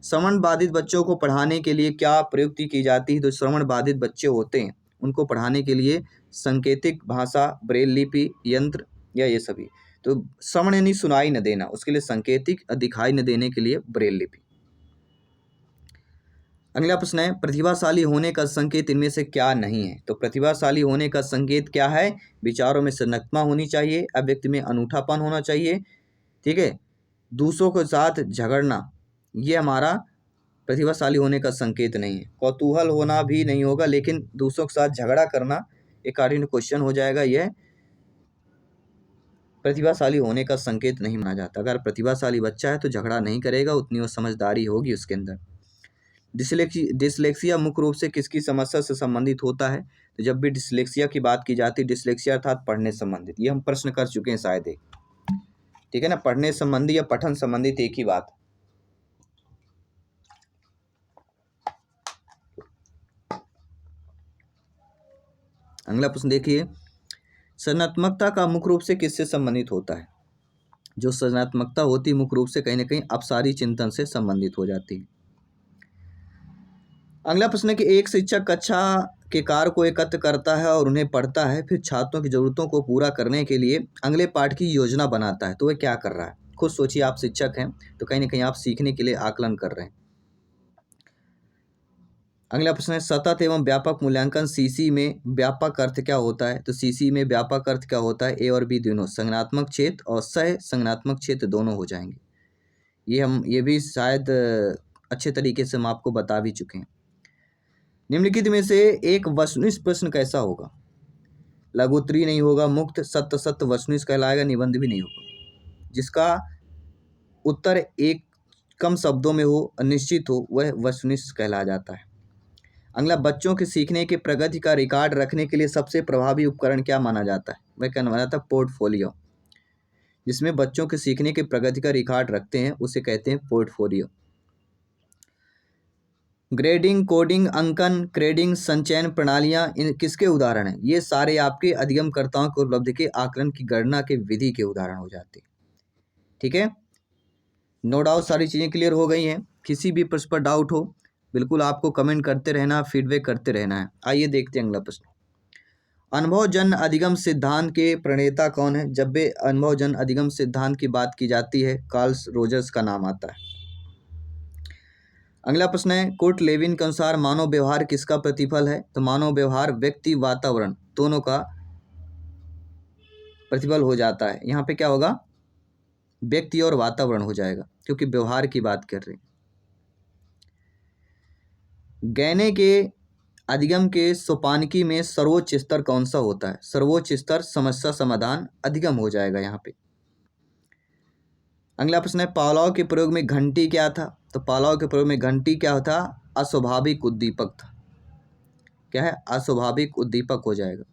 श्रवण बाधित बच्चों को पढ़ाने के लिए क्या प्रयुक्ति की जाती है? तो श्रवण बाधित बच्चे होते हैं उनको पढ़ाने के लिए सांकेतिक भाषा, ब्रेल लिपि, यंत्र या ये सभी। तो श्रवण यानी सुनाई न देना, उसके लिए सांकेतिक, दिखाई न देने के लिए ब्रेल लिपि। अगला प्रश्न है, प्रतिभाशाली होने का संकेत इनमें से क्या नहीं है? तो प्रतिभाशाली होने का संकेत क्या है? विचारों में संरचना होनी चाहिए, अभिव्यक्ति में अनूठापन होना चाहिए, ठीक है, दूसरों के साथ झगड़ना, ये हमारा प्रतिभाशाली होने का संकेत नहीं है। कौतूहल होना भी नहीं होगा, लेकिन दूसरों के साथ झगड़ा करना अकॉर्डिंग टू क्वेश्चन हो जाएगा, यह प्रतिभाशाली होने का संकेत नहीं माना जाता। अगर प्रतिभाशाली बच्चा है तो झगड़ा नहीं करेगा, उतनी वो समझदारी होगी उसके अंदर। डिसलेक्सिया मुख्य रूप से किसकी समस्या से संबंधित होता है? तो जब भी डिसलेक्सिया की बात की जाती है, डिसलेक्सिया अर्थात पढ़ने संबंधित, ये हम प्रश्न कर चुके हैं शायद एक, ठीक है ना, पढ़ने संबंधी या पठन संबंधित एक ही बात। अगला प्रश्न देखिए, सृजनात्मकता का मुख्य रूप से किससे संबंधित होता है? जो सृजनात्मकता होती है मुख्य रूप से कहीं ना कहीं अपसारी चिंतन से संबंधित हो जाती है। अगला प्रश्न है कि एक शिक्षक कक्षा के कार्य को एकत्र करता है और उन्हें पढ़ता है, फिर छात्रों की जरूरतों को पूरा करने के लिए अगले पाठ की योजना बनाता है, तो वह क्या कर रहा है? खुद सोचिए, आप शिक्षक हैं तो कहीं ना कहीं आप सीखने के लिए आकलन कर रहे हैं। अगला प्रश्न है, सतत एवं व्यापक मूल्यांकन सीसी में व्यापक अर्थ क्या होता है? तो सीसी में व्यापक अर्थ क्या होता है? ए और बी दोनों, संज्ञानात्मक क्षेत्र और सह संज्ञानात्मक क्षेत्र दोनों हो जाएंगे। ये भी शायद अच्छे तरीके से हम आपको बता भी चुके हैं। निम्नलिखित में से एक वस्तुनिष्ठ प्रश्न कैसा होगा? लघुत्तरीय नहीं होगा, मुक्त, सत्य सत्य वस्तुनिष्ठ कहलाएगा, निबंध भी नहीं होगा। जिसका उत्तर एक कम शब्दों में हो, अनिश्चित हो, वह वस्तुनिष्ठ कहला जाता है। अगला, बच्चों के सीखने की प्रगति का रिकॉर्ड रखने के लिए सबसे प्रभावी उपकरण क्या माना जाता है? वह क्या माना जाता है? पोर्टफोलियो। जिसमें बच्चों के सीखने की प्रगति का रिकॉर्ड रखते हैं उसे कहते हैं पोर्टफोलियो। ग्रेडिंग, कोडिंग, अंकन, क्रेडिंग, संचयन प्रणालियां इन किसके उदाहरण हैं? ये सारे आपके अधिगमकर्ताओं की उपलब्धि के आकलन की गणना के विधि के उदाहरण हो जाते हैं। ठीक है, नो डाउट सारी चीज़ें क्लियर हो गई हैं। किसी भी प्रश्न पर डाउट हो बिल्कुल आपको कमेंट करते रहना, फीडबैक करते रहना है। आइए देखते हैं अगला प्रश्न। अनुभवजन्य अधिगम सिद्धांत के प्रणेता कौन है? जब भी अनुभवजन्य अधिगम सिद्धांत की बात की जाती है, कार्ल रोजर्स का नाम आता है। अगला प्रश्न है, कुर्ट लेविन के अनुसार मानव व्यवहार किसका प्रतिफल है? तो मानव व्यवहार व्यक्ति वातावरण दोनों का प्रतिफल हो जाता है। यहाँ पे क्या होगा? व्यक्ति और वातावरण हो जाएगा, क्योंकि व्यवहार की बात कर रहे हैं। गैने के अधिगम के सोपानकी में सर्वोच्च स्तर कौन सा होता है? सर्वोच्च स्तर समस्या समाधान अधिगम हो जाएगा यहाँ पे। अगला प्रश्न है, पावलोव के प्रयोग में घंटी क्या था? तो पावलोव के प्रयोग में घंटी क्या होता? अस्वाभाविक उद्दीपक था। क्या है? अस्वाभाविक उद्दीपक हो जाएगा।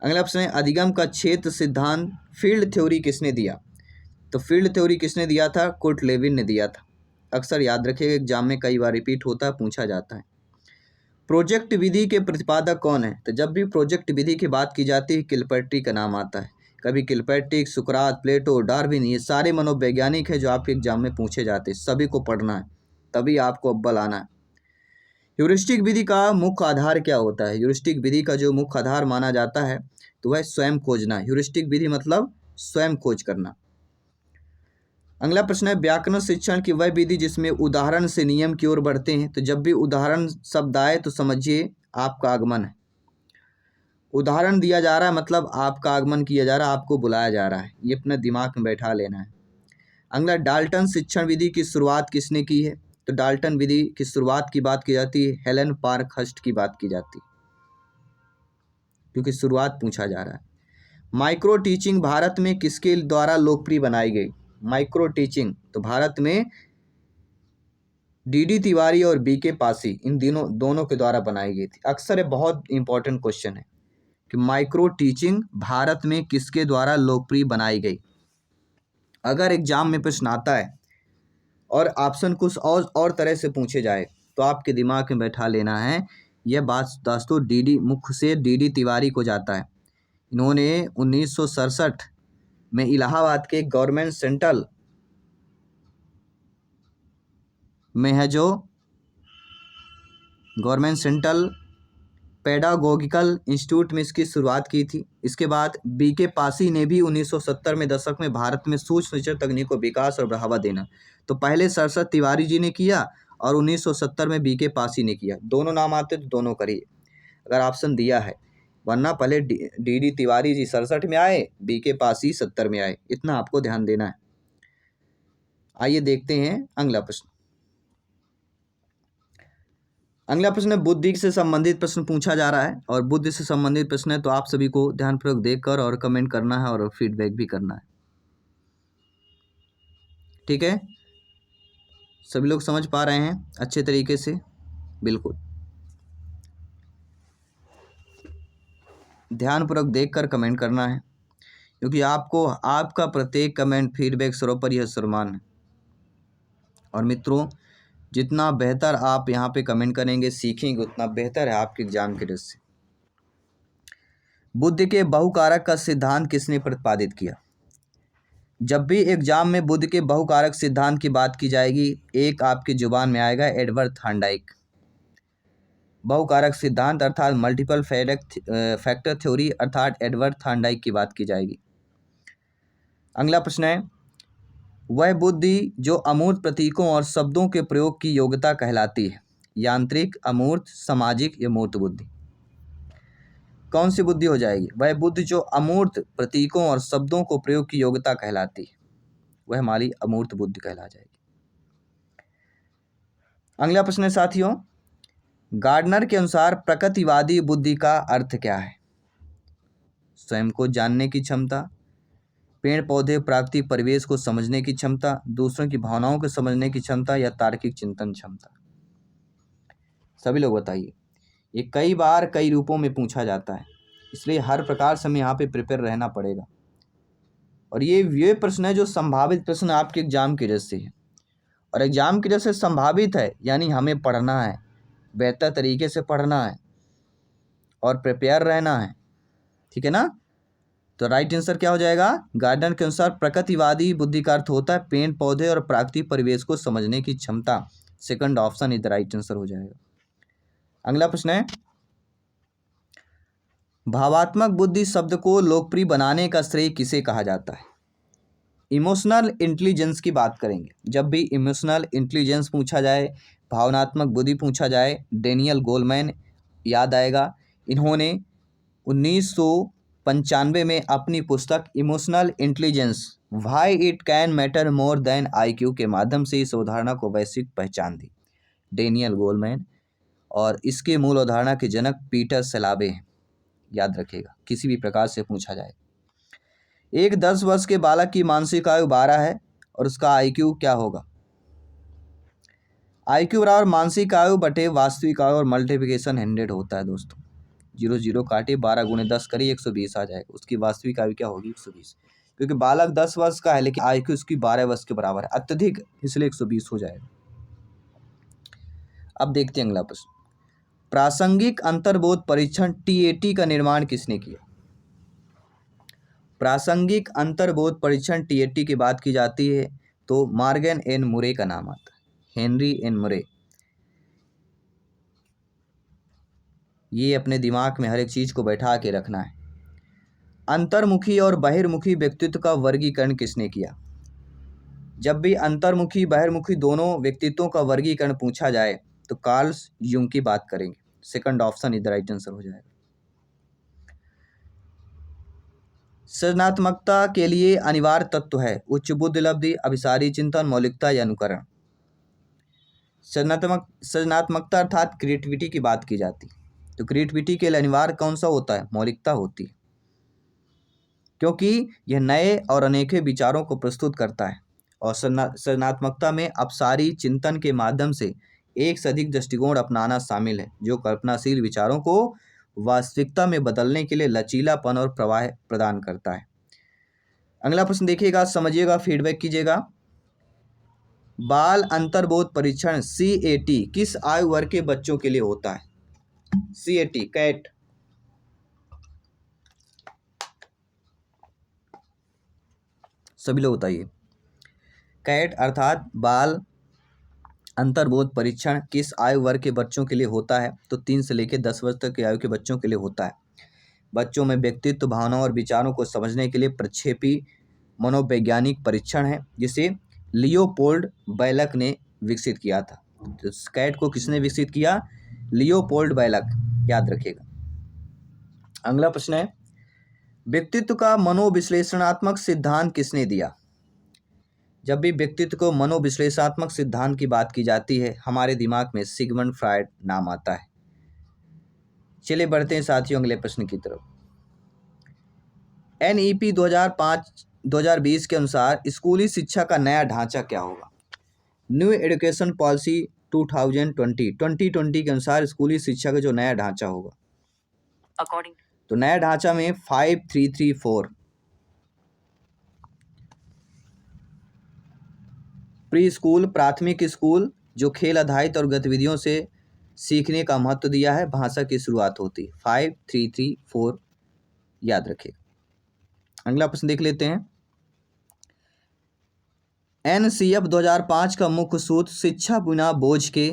अगला प्रश्न है, अधिगम का क्षेत्र सिद्धांत फील्ड थ्योरी किसने दिया? तो फील्ड थ्योरी किसने दिया था? कुर्ट लेविन ने दिया था। अक्सर याद रखिएगा, एग्जाम में कई बार रिपीट होता है, पूछा जाता है। प्रोजेक्ट विधि के प्रतिपादक कौन है? तो जब भी प्रोजेक्ट विधि की बात की जाती है, किलपैट्री का नाम आता है। कभी किलपैट्रिक, सुकरात, प्लेटो, डार्विन, ये सारे मनोवैज्ञानिक हैं जो आपके एग्जाम में पूछे जाते हैं। सभी को पढ़ना है, तभी आपको अव्वल आना है। ह्यूरिस्टिक विधि का मुख्य आधार क्या होता है? ह्यूरिस्टिक विधि का जो मुख्य आधार माना जाता है तो वह स्वयं खोजना। ह्यूरिस्टिक विधि मतलब स्वयं खोज करना। अगला प्रश्न है, व्याकरण शिक्षण की वह विधि जिसमें उदाहरण से नियम की ओर बढ़ते हैं। तो जब भी उदाहरण शब्द आए तो समझिए आपका आगमन है। उदाहरण दिया जा रहा है मतलब आपका आगमन किया जा रहा है, आपको बुलाया जा रहा है। ये अपने दिमाग में बैठा लेना है। अगला, डाल्टन शिक्षण विधि की शुरुआत किसने की है? तो डाल्टन विधि की शुरुआत की बात की जाती है, हेलेन पार्कहर्स्ट की बात की जाती है, क्योंकि शुरुआत पूछा जा रहा है। माइक्रो टीचिंग भारत में किसके द्वारा लोकप्रिय बनाई गई? माइक्रो टीचिंग तो भारत में डी तिवारी और बीके पासी, इन दोनों के द्वारा बनाई गई थी। अक्सर ये बहुत इंपॉर्टेंट क्वेश्चन है कि माइक्रो टीचिंग भारत में किसके द्वारा लोकप्रिय बनाई गई। अगर एग्जाम में प्रश्न आता है और ऑप्शन कुछ और तरह से पूछे जाए तो आपके दिमाग में बैठा लेना है, यह बात दोस्तों मुख्य से डी तिवारी को जाता है। इन्होंने 1967 में इलाहाबाद के गवर्नमेंट सेंट्रल में है जो गवर्नमेंट सेंट्रल पेडागोगिकल इंस्टीट्यूट में इसकी शुरुआत की थी। इसके बाद बीके पासी ने भी 1970 में दशक में भारत में सूक्ष्म शिक्षण तकनीक को विकास और बढ़ावा देना, तो पहले सरस्वती तिवारी जी ने किया और 1970 में बीके पासी ने किया। दोनों नाम आते तो दोनों करिए अगर ऑप्शन दिया है, वरना पहले डी तिवारी जी 67 में आए, बीके पासी 70 में आए, इतना आपको ध्यान देना है। आइए देखते हैं अगला प्रश्न। अगला प्रश्न बुद्धि से संबंधित प्रश्न पूछा जा रहा है और बुद्धि से संबंधित प्रश्न है, तो आप सभी को ध्यानपूर्वक देखकर और कमेंट करना है और फीडबैक भी करना है। ठीक है, सभी लोग समझ पा रहे हैं अच्छे तरीके से? बिल्कुल, ध्यानपूर्वक देखकर कमेंट करना है, क्योंकि आपको आपका प्रत्येक कमेंट फीडबैक सर्वोपरि है, सम्मान है। और मित्रों, जितना बेहतर आप यहाँ पे कमेंट करेंगे, सीखेंगे, उतना बेहतर है आपके एग्जाम के दृष्टि से। बुद्धि के बहुकारक का सिद्धांत किसने प्रतिपादित किया? जब भी एग्जाम में बुद्धि के बहुकारक सिद्धांत की बात की जाएगी, एक आपकी जुबान में आएगा एडवर्ड थॉर्नडाइक। बहुकारक सिद्धांत अर्थात मल्टीपल फैक्टर थ्योरी अर्थात एडवर्ड थॉर्नडाइक की बात की जाएगी। अगला प्रश्न है, वह बुद्धि जो अमूर्त प्रतीकों और शब्दों के प्रयोग की योग्यता कहलाती है, यांत्रिक, अमूर्त, सामाजिक या मूर्त बुद्धि? कौन सी बुद्धि हो जाएगी? वह बुद्धि जो अमूर्त प्रतीकों और शब्दों को प्रयोग की योग्यता कहलाती है, वह हमारी अमूर्त बुद्धि कहला जाएगी। अगला प्रश्न है साथियों, गार्डनर के अनुसार प्रकृतिवादी बुद्धि का अर्थ क्या है? स्वयं को जानने की क्षमता, पेड़ पौधे प्राकृतिक परिवेश को समझने की क्षमता, दूसरों की भावनाओं को समझने की क्षमता या तार्किक चिंतन क्षमता? सभी लोग बताइए। ये कई बार कई रूपों में पूछा जाता है, इसलिए हर प्रकार से हमें यहाँ पे प्रिपेयर रहना पड़ेगा। और ये प्रश्न है जो संभावित प्रश्न आपके एग्जाम की वजह से है, और एग्जाम की वजह से संभावित है, यानी हमें पढ़ना है, बेहतर तरीके से पढ़ना है और प्रिपेयर रहना है। ठीक है ना? तो राइट आंसर क्या हो जाएगा? गार्डनर के अनुसार प्रकृतिवादी बुद्धि का अर्थ होता है पेड़ पौधे और प्राकृतिक परिवेश को समझने की क्षमता। Second option is the right answer हो जाएगा। अगला प्रश्न है, भावात्मक बुद्धि शब्द को लोकप्रिय बनाने का श्रेय किसे कहा जाता है? इमोशनल इंटेलिजेंस की बात करेंगे। जब भी इमोशनल इंटेलिजेंस पूछा जाए, भावनात्मक बुद्धि पूछा जाए, डेनियल गोलमैन याद आएगा। इन्होंने 1995 में अपनी पुस्तक emotional intelligence why it can matter more than IQ के माध्यम से इस अवधारणा को वैश्विक पहचान दी। डेनियल गोलमैन, और इसके मूल अवधारणा के जनक पीटर सलावे हैं। याद रखिएगा, किसी भी प्रकार से पूछा जाए। एक 10 वर्ष के बालक की मानसिक आयु 12 है और उसका IQ क्या होगा? IQ बराबर मानसिक आयु बटे वास्तविक आयु और मल्टीप्लिकेशन 100 होता है दोस्तों। 0 काटे 12 गुणे 10 करिए 120 आ जाएगा। उसकी वास्तविक आयु क्या होगी? 120, क्योंकि बालक 10 वर्ष का है लेकिन IQ उसकी 12 वर्ष के बराबर है, अत्यधिक, इसलिए 120 हो जाएगा। अब देखते हैं अगला प्रश्न, प्रासंगिक अंतर्बोध परीक्षण TAT का निर्माण किसने किया? प्रासंगिक अंतर्बोध परीक्षण TAT की बात की जाती है तो मॉर्गन एन मुरे का नाम आता है, हेनरी एन मुरे। ये अपने दिमाग में हर एक चीज को बैठा के रखना है। अंतर्मुखी और बहिर्मुखी व्यक्तित्व का वर्गीकरण किसने किया? जब भी अंतर्मुखी बहिर्मुखी दोनों व्यक्तित्वों का वर्गीकरण पूछा जाए तो कार्ल यूंग की बात करेंगे। सेकंड ऑप्शन इधर राइट आंसर हो जाएगा। सृजनात्मकता के लिए अनिवार्य तत्व है उच्च बुद्धि लब्धि, अभिसारी चिंतन, मौलिकता या अनुकरण। सृजनात्मकता अर्थात क्रिएटिविटी की बात की जाती है, तो क्रिएटिविटी के लिए अनिवार्य कौन सा होता है? मौलिकता होती है, क्योंकि यह नए और अनेके विचारों को प्रस्तुत करता है। और सृजनात्मकता में अपसारी चिंतन के माध्यम से एक से अधिक दृष्टिकोण अपनाना शामिल है, जो कल्पनाशील विचारों को वास्तविकता में बदलने के लिए लचीलापन और प्रवाह प्रदान करता है। अगला प्रश्न देखिएगा, समझिएगा, फीडबैक कीजिएगा। बाल अंतर्बोध परीक्षण CAT किस आयु वर्ग के बच्चों के लिए होता है? CAT कैट, सभी लोग बताइए। कैट अर्थात बाल अंतर्बोध परीक्षण किस आयु वर्ग के बच्चों के लिए होता है? तो 3 से लेकर 10 वर्ष तक की आयु के बच्चों के लिए होता है। बच्चों में व्यक्तित्व, भावनाओं और विचारों को समझने के लिए प्रक्षेपी मनोवैज्ञानिक परीक्षण है, जिसे लियोपोल्ड बैलक ने विकसित किया था। तो कैट को किसने विकसित किया? लियोपोल्ड बैलक, याद रखिएगा। अगला प्रश्न है, व्यक्तित्व का मनोविश्लेषणात्मक सिद्धांत किसने दिया? जब भी व्यक्तित्व को मनोविश्लेषणात्मक सिद्धांत की बात की जाती है, हमारे दिमाग में सिगमंड फ्रायड नाम आता है। चलिए बढ़ते हैं साथियों अगले प्रश्न की तरफ। NEP 2005-2020 के अनुसार स्कूली शिक्षा का नया ढांचा क्या होगा? न्यू एजुकेशन पॉलिसी 2020 के अनुसार स्कूली शिक्षा का जो नया ढांचा होगा, अकॉर्डिंग तो नया ढांचा में 5334 प्री स्कूल, प्राथमिक स्कूल जो खेल आधारित और गतिविधियों से सीखने का महत्व दिया है, भाषा की शुरुआत होती 5334, याद रखिए। अगला प्रश्न देख लेते हैं। NCF 2005 का मुख्य सूत्र शिक्षा बिना बोझ के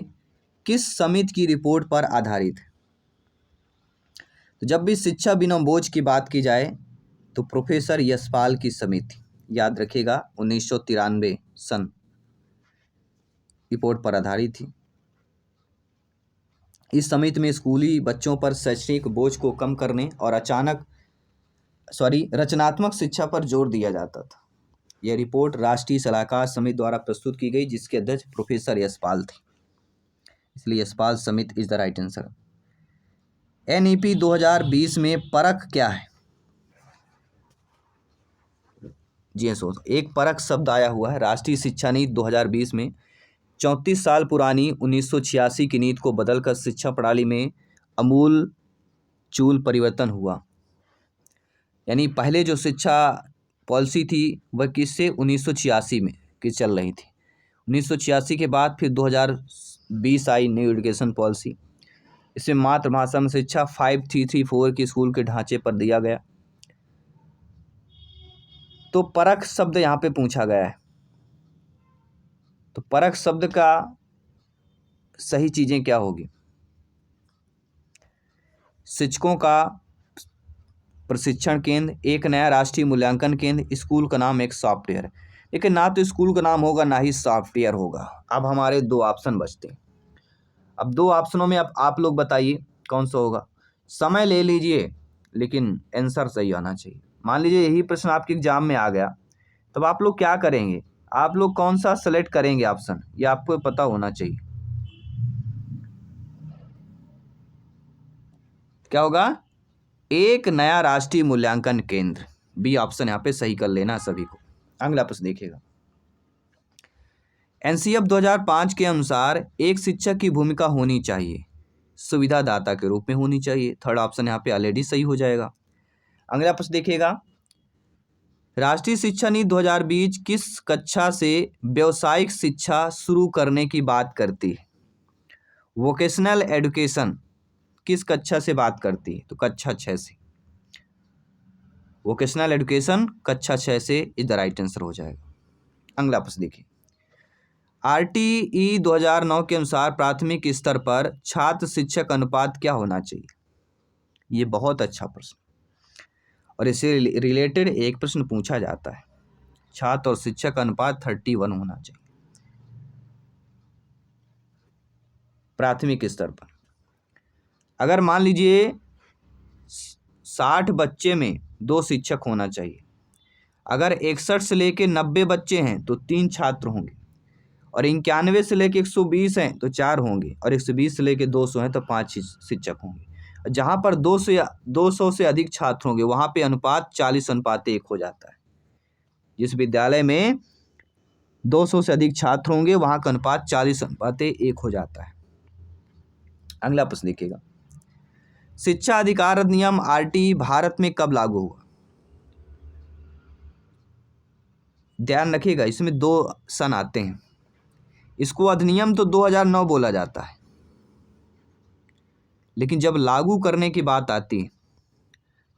किस समिति की रिपोर्ट पर आधारित है? तो जब भी शिक्षा बिना बोझ की बात की जाए तो प्रोफेसर यशपाल की समिति, याद रखिएगा, 1993 सन रिपोर्ट पर आधारित थी। इस समिति में स्कूली बच्चों पर शैक्षणिक बोझ को कम करने और रचनात्मक शिक्षा पर जोर दिया जाता था। यह रिपोर्ट राष्ट्रीय सलाहकार समिति द्वारा प्रस्तुत की गई, जिसके अध्यक्ष प्रोफेसर यशपाल थे, इसलिए यशपाल समिति is the right answer. NEP 2020 में परख क्या है? जी हाँ, एक परख शब्द आया हुआ है। राष्ट्रीय शिक्षा नीति 2020 में 34 साल पुरानी 1986 की नीति को बदलकर शिक्षा प्रणाली में आमूल चूल परिवर्तन हुआ। यानी पहले जो शिक्षा पॉलिसी थी वह किससे 1986 में की चल रही थी। 1986 के बाद फिर 2020 आई न्यू एजुकेशन पॉलिसी। इसमें मातृभाषा में शिक्षा 5334 की स्कूल के ढांचे पर दिया गया। तो परख शब्द यहाँ पे पूछा गया है, तो परख शब्द का सही चीजें क्या होगी? शिक्षकों का प्रशिक्षण केंद्र, एक नया राष्ट्रीय मूल्यांकन केंद्र, स्कूल का नाम, एक सॉफ्टवेयर। लेकिन ना तो स्कूल का नाम होगा ना ही सॉफ्टवेयर होगा। अब हमारे दो ऑप्शन बचते हैं। अब दो ऑप्शनों में अब आप लोग बताइए कौन सा होगा। समय ले लीजिए लेकिन आंसर सही आना चाहिए। मान लीजिए यही प्रश्न आपके एग्जाम में आ गया, तब आप लोग क्या करेंगे? आप लोग कौन सा सेलेक्ट करेंगे ऑप्शन, ये आपको पता होना चाहिए। क्या होगा? एक नया राष्ट्रीय मूल्यांकन केंद्र, बी ऑप्शन यहाँ पे सही कर लेना सभी को। अगला प्रश्न देखिएगा। NCF 2005 के अनुसार एक शिक्षक की भूमिका होनी चाहिए, सुविधादाता के रूप में होनी चाहिए। थर्ड ऑप्शन यहाँ पे ऑलरेडी सही हो जाएगा। अगला प्रश्न देखिएगा। राष्ट्रीय शिक्षा नीति 2020 किस कक्षा से व्यावसायिक शिक्षा शुरू करने की बात करती है? वोकेशनल एजुकेशन किस कक्षा से बात करती है? तो कक्षा 6 से। वोकेशनल एजुकेशन कक्षा 6 से इज द राइट आंसर हो जाएगा। अगला प्रश्न देखिए। RTE 2009 के अनुसार प्राथमिक स्तर पर छात्र शिक्षक अनुपात क्या होना चाहिए? ये बहुत अच्छा प्रश्न, और इससे रिलेटेड एक प्रश्न पूछा जाता है। छात्र और शिक्षक अनुपात 31 होना चाहिए प्राथमिक स्तर पर। अगर मान लीजिए 60 बच्चे में 2 शिक्षक होना चाहिए, अगर 61 से लेके 90 बच्चे हैं तो 3 छात्र होंगे, और 91 से लेके 120 हैं तो 4 होंगे, और 120 से लेके 200 हैं तो 5 शिक्षक होंगे। जहाँ पर 200 से अधिक छात्र होंगे वहाँ पे अनुपात 40:1 हो जाता है। जिस विद्यालय में 200 से अधिक छात्र होंगे वहाँ का अनुपात 40:1 हो जाता है। अगला प्रश्न देखिएगा। शिक्षा अधिकार अधिनियम RTE भारत में कब लागू हुआ? ध्यान रखिएगा, इसमें 2 सन आते हैं। इसको अधिनियम तो 2009 बोला जाता है, लेकिन जब लागू करने की बात आती है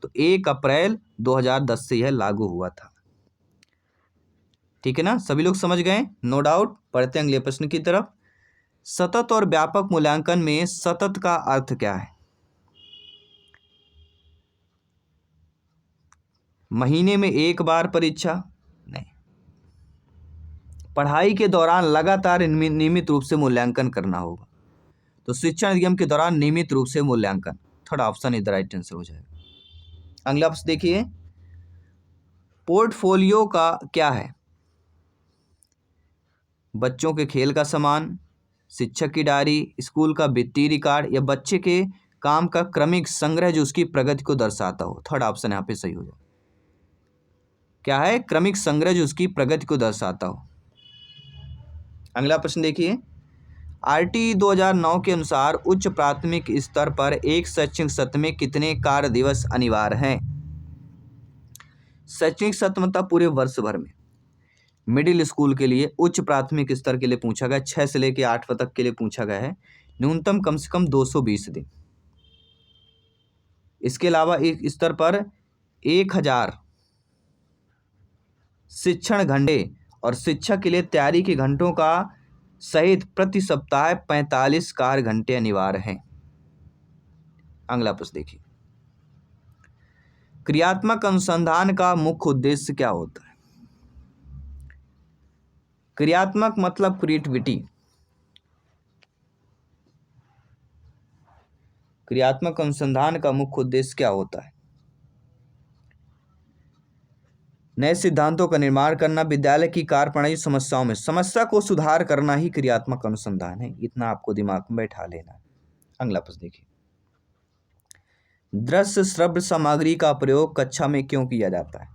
तो 1 अप्रैल 2010 से यह लागू हुआ था। ठीक है ना, सभी लोग समझ गए? No doubt. पढ़ते हैं अगले प्रश्न की तरफ। सतत और व्यापक मूल्यांकन में सतत का अर्थ क्या है? महीने में 1 बार परीक्षा? नहीं। पढ़ाई के दौरान लगातार नियमित रूप से मूल्यांकन करना होगा। तो शिक्षण अधिगम के दौरान नियमित रूप से मूल्यांकन, third option is the right answer हो जाएगा। अगला प्रश्न देखिए, पोर्टफोलियो का क्या है? बच्चों के खेल का सामान, शिक्षक की डायरी, स्कूल का वित्तीय रिकॉर्ड या बच्चे के काम का क्रमिक संग्रह जो उसकी प्रगति को दर्शाता हो। थर्ड ऑप्शन यहाँ पे सही हो जाए। क्या है? क्रमिक संग्रह जो उसकी प्रगति को दर्शाता हो। अगला प्रश्न देखिए, आरटी 2009 के अनुसार उच्च प्राथमिक स्तर पर एक शैक्षणिक सत्र में कितने कार्य दिवस अनिवार्य हैं? शैक्षणिक सत्र मतलब पूरे वर्ष भर में। मिडिल स्कूल के लिए, उच्च प्राथमिक स्तर के लिए पूछा गया, 6 से लेकर 8 तक के लिए पूछा गया है, न्यूनतम कम से कम 220 दिन। इसके अलावा एक स्तर पर 1000 शिक्षण घंटे और शिक्षक के लिए तैयारी के घंटों का सहित प्रति सप्ताह 45 कार्य घंटे अनिवार्य हैं। अगला प्रश्न देखिए, क्रियात्मक अनुसंधान का मुख्य उद्देश्य क्या होता है? क्रियात्मक मतलब क्रिएटिविटी। क्रियात्मक अनुसंधान का मुख्य उद्देश्य क्या होता है? नए सिद्धांतों का निर्माण करना, विद्यालय की कार्यप्रणाली समस्याओं में समस्या को सुधार करना ही क्रियात्मक अनुसंधान है। इतना आपको दिमाग में बैठा लेना है। अगला प्रश्न देखिए, दृश्य श्रव्य सामग्री का प्रयोग कक्षा में क्यों किया जाता है?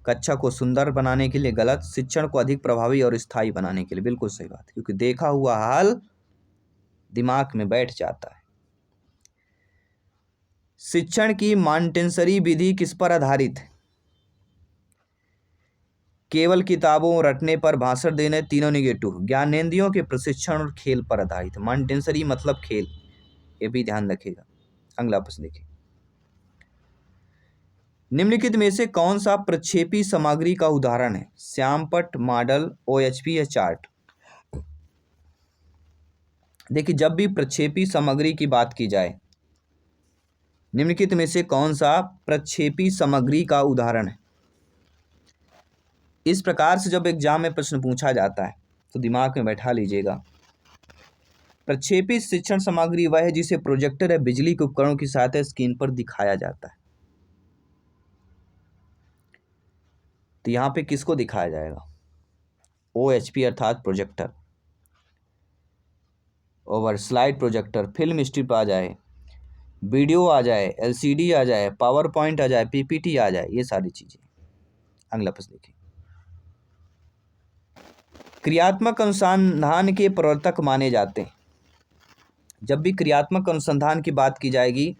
कक्षा को सुंदर बनाने के लिए, गलत, शिक्षण को अधिक प्रभावी और स्थायी बनाने के लिए। बिल्कुल सही बात, क्योंकि देखा हुआ हाल दिमाग में बैठ जाता है। शिक्षण की मॉन्टेसरी विधि किस पर आधारित है? केवल किताबों रटने पर, भाषण देने, तीनों निगेटिव। ज्ञानेंद्रियों के प्रशिक्षण और खेल पर आधारित है। मॉन्टेसरी मतलब खेल, ये भी ध्यान रखिएगा। अगला प्रश्न देखिए, निम्नलिखित में से कौन सा प्रक्षेपी सामग्री का उदाहरण है? श्यामपट्ट, मॉडल, ओएचपी या चार्ट? देखिए, जब भी प्रक्षेपी सामग्री की बात की जाए, निम्नलिखित में से कौन सा प्रक्षेपी सामग्री का उदाहरण है? इस प्रकार से जब एग्जाम में प्रश्न पूछा जाता है तो दिमाग में बैठा लीजिएगा। प्रक्षेपी शिक्षण सामग्री वह है जिसे प्रोजेक्टर या बिजली के उपकरणों की सहायता स्क्रीन पर दिखाया जाता है। तो यहाँ पे किसको दिखाया जाएगा? OHP अर्थात projector, over slide projector, film strip आ जाए, वीडियो आ जाए, LCD आ जाए, पावर पॉइंट आ जाए, PPT आ जाए, ये सारी चीजें। अगला प्रश्न देखिए, क्रियात्मक अनुसंधान के प्रवर्तक माने जाते हैं। जब भी क्रियात्मक अनुसंधान की बात की जाएगी,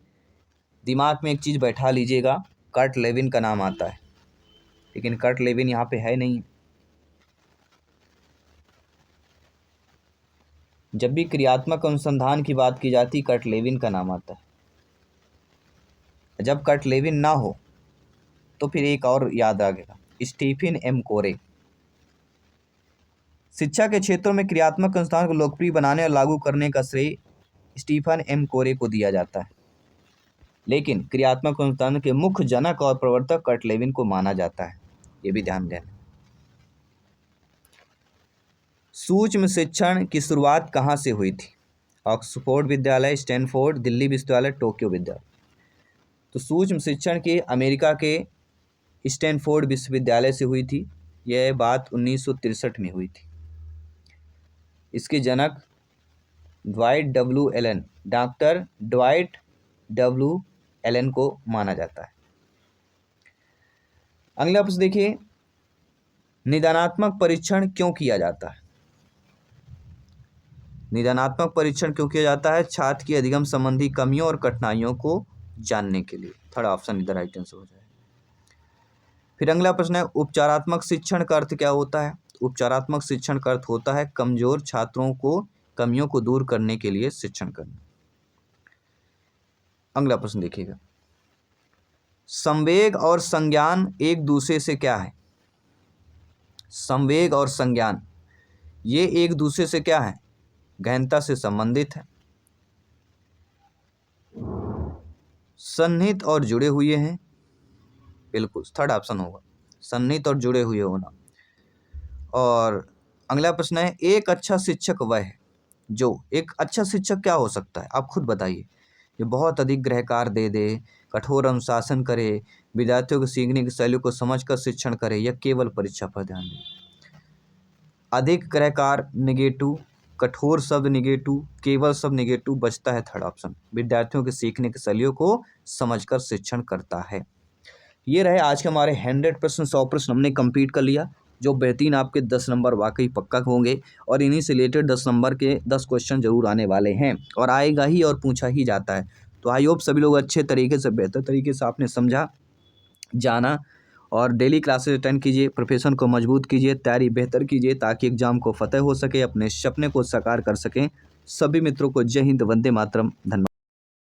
दिमाग में एक चीज बैठा लीजिएगा, कर्ट लेविन का नाम आता है, लेकिन कर्ट लेविन यहाँ पे है नहीं। जब भी क्रियात्मक अनुसंधान की बात की जाती, कर्ट लेविन का नाम आता है। जब कर्ट लेविन ना हो तो फिर एक और याद रखेगा, स्टीफन M कोरे। शिक्षा के क्षेत्रों में क्रियात्मक अनुसंधान को लोकप्रिय बनाने और लागू करने का श्रेय स्टीफन M कोरे को दिया जाता है, लेकिन क्रियात्मक अनुसंधान के मुख्य जनक और प्रवर्तक कर्ट लेविन को माना जाता है। ये भी ध्यान देना। सूक्ष्म शिक्षण की शुरुआत कहाँ से हुई थी? ऑक्सफोर्ड विद्यालय, स्टैनफोर्ड, दिल्ली विश्वविद्यालय, टोक्यो विद्यालय। तो सूक्ष्म शिक्षण के अमेरिका के स्टैनफोर्ड विश्वविद्यालय से हुई थी। यह बात 1963 में हुई थी। इसके जनक डॉक्टर ड्वाइट डब्ल्यू एलन को माना जाता है। अगला प्रश्न देखिए, निदानात्मक परीक्षण क्यों किया जाता है? निदानात्मक परीक्षण क्यों किया जाता है? छात्र की अधिगम संबंधी कमियों और कठिनाइयों को जानने के लिए। थर्ड ऑप्शन इधर राइट आंसर हो जाए। फिर अगला प्रश्न है, उपचारात्मक शिक्षण का अर्थ क्या होता है? उपचारात्मक शिक्षण का अर्थ होता है कमजोर छात्रों को कमियों को दूर करने के लिए शिक्षण करना। अगला प्रश्न देखिएगा, संवेग और संज्ञान एक दूसरे से क्या है? संवेग और संज्ञान ये एक दूसरे से क्या है? गहनता से संबंधित है, सन्निहित और जुड़े हुए हैं। बिल्कुल थर्ड ऑप्शन होगा, सन्निहित और जुड़े हुए होना। और अगला प्रश्न है, एक अच्छा शिक्षक वह है जो, एक अच्छा शिक्षक क्या हो सकता है, आप खुद बताइए। ये बहुत अधिक गृहकार दे दे, कठोर अनुशासन करे, विद्यार्थियों को सीखने की शैली को समझकर शिक्षण करे, या केवल परीक्षा पर ध्यान दे। अधिक गृहकार निगेटिव, कठोर शब्द निगेटिव, केवल शब्द निगेटिव, बचता है थर्ड ऑप्शन, विद्यार्थियों के सीखने की शैलियों को समझकर शिक्षण करता है। ये रहे आज के हमारे 100 प्रश्न, 100 प्रश्न हमने कंप्लीट कर लिया, जो बेहतरीन आपके 10 नंबर वाकई पक्का होंगे, और इन्हीं से रिलेटेड 10 नंबर के 10 क्वेश्चन जरूर आने वाले हैं, और आएगा ही और पूछा ही जाता है। तो आई होप सभी लोग अच्छे तरीके से, बेहतर तरीके से आपने समझा, जाना, और डेली क्लासेस अटेंड कीजिए, प्रोफेशन को मजबूत कीजिए, तैयारी बेहतर कीजिए, ताकि एग्जाम को फतेह हो सके, अपने सपने को साकार कर सकें। सभी मित्रों को जय हिंद, वंदे मातरम, धन्यवाद।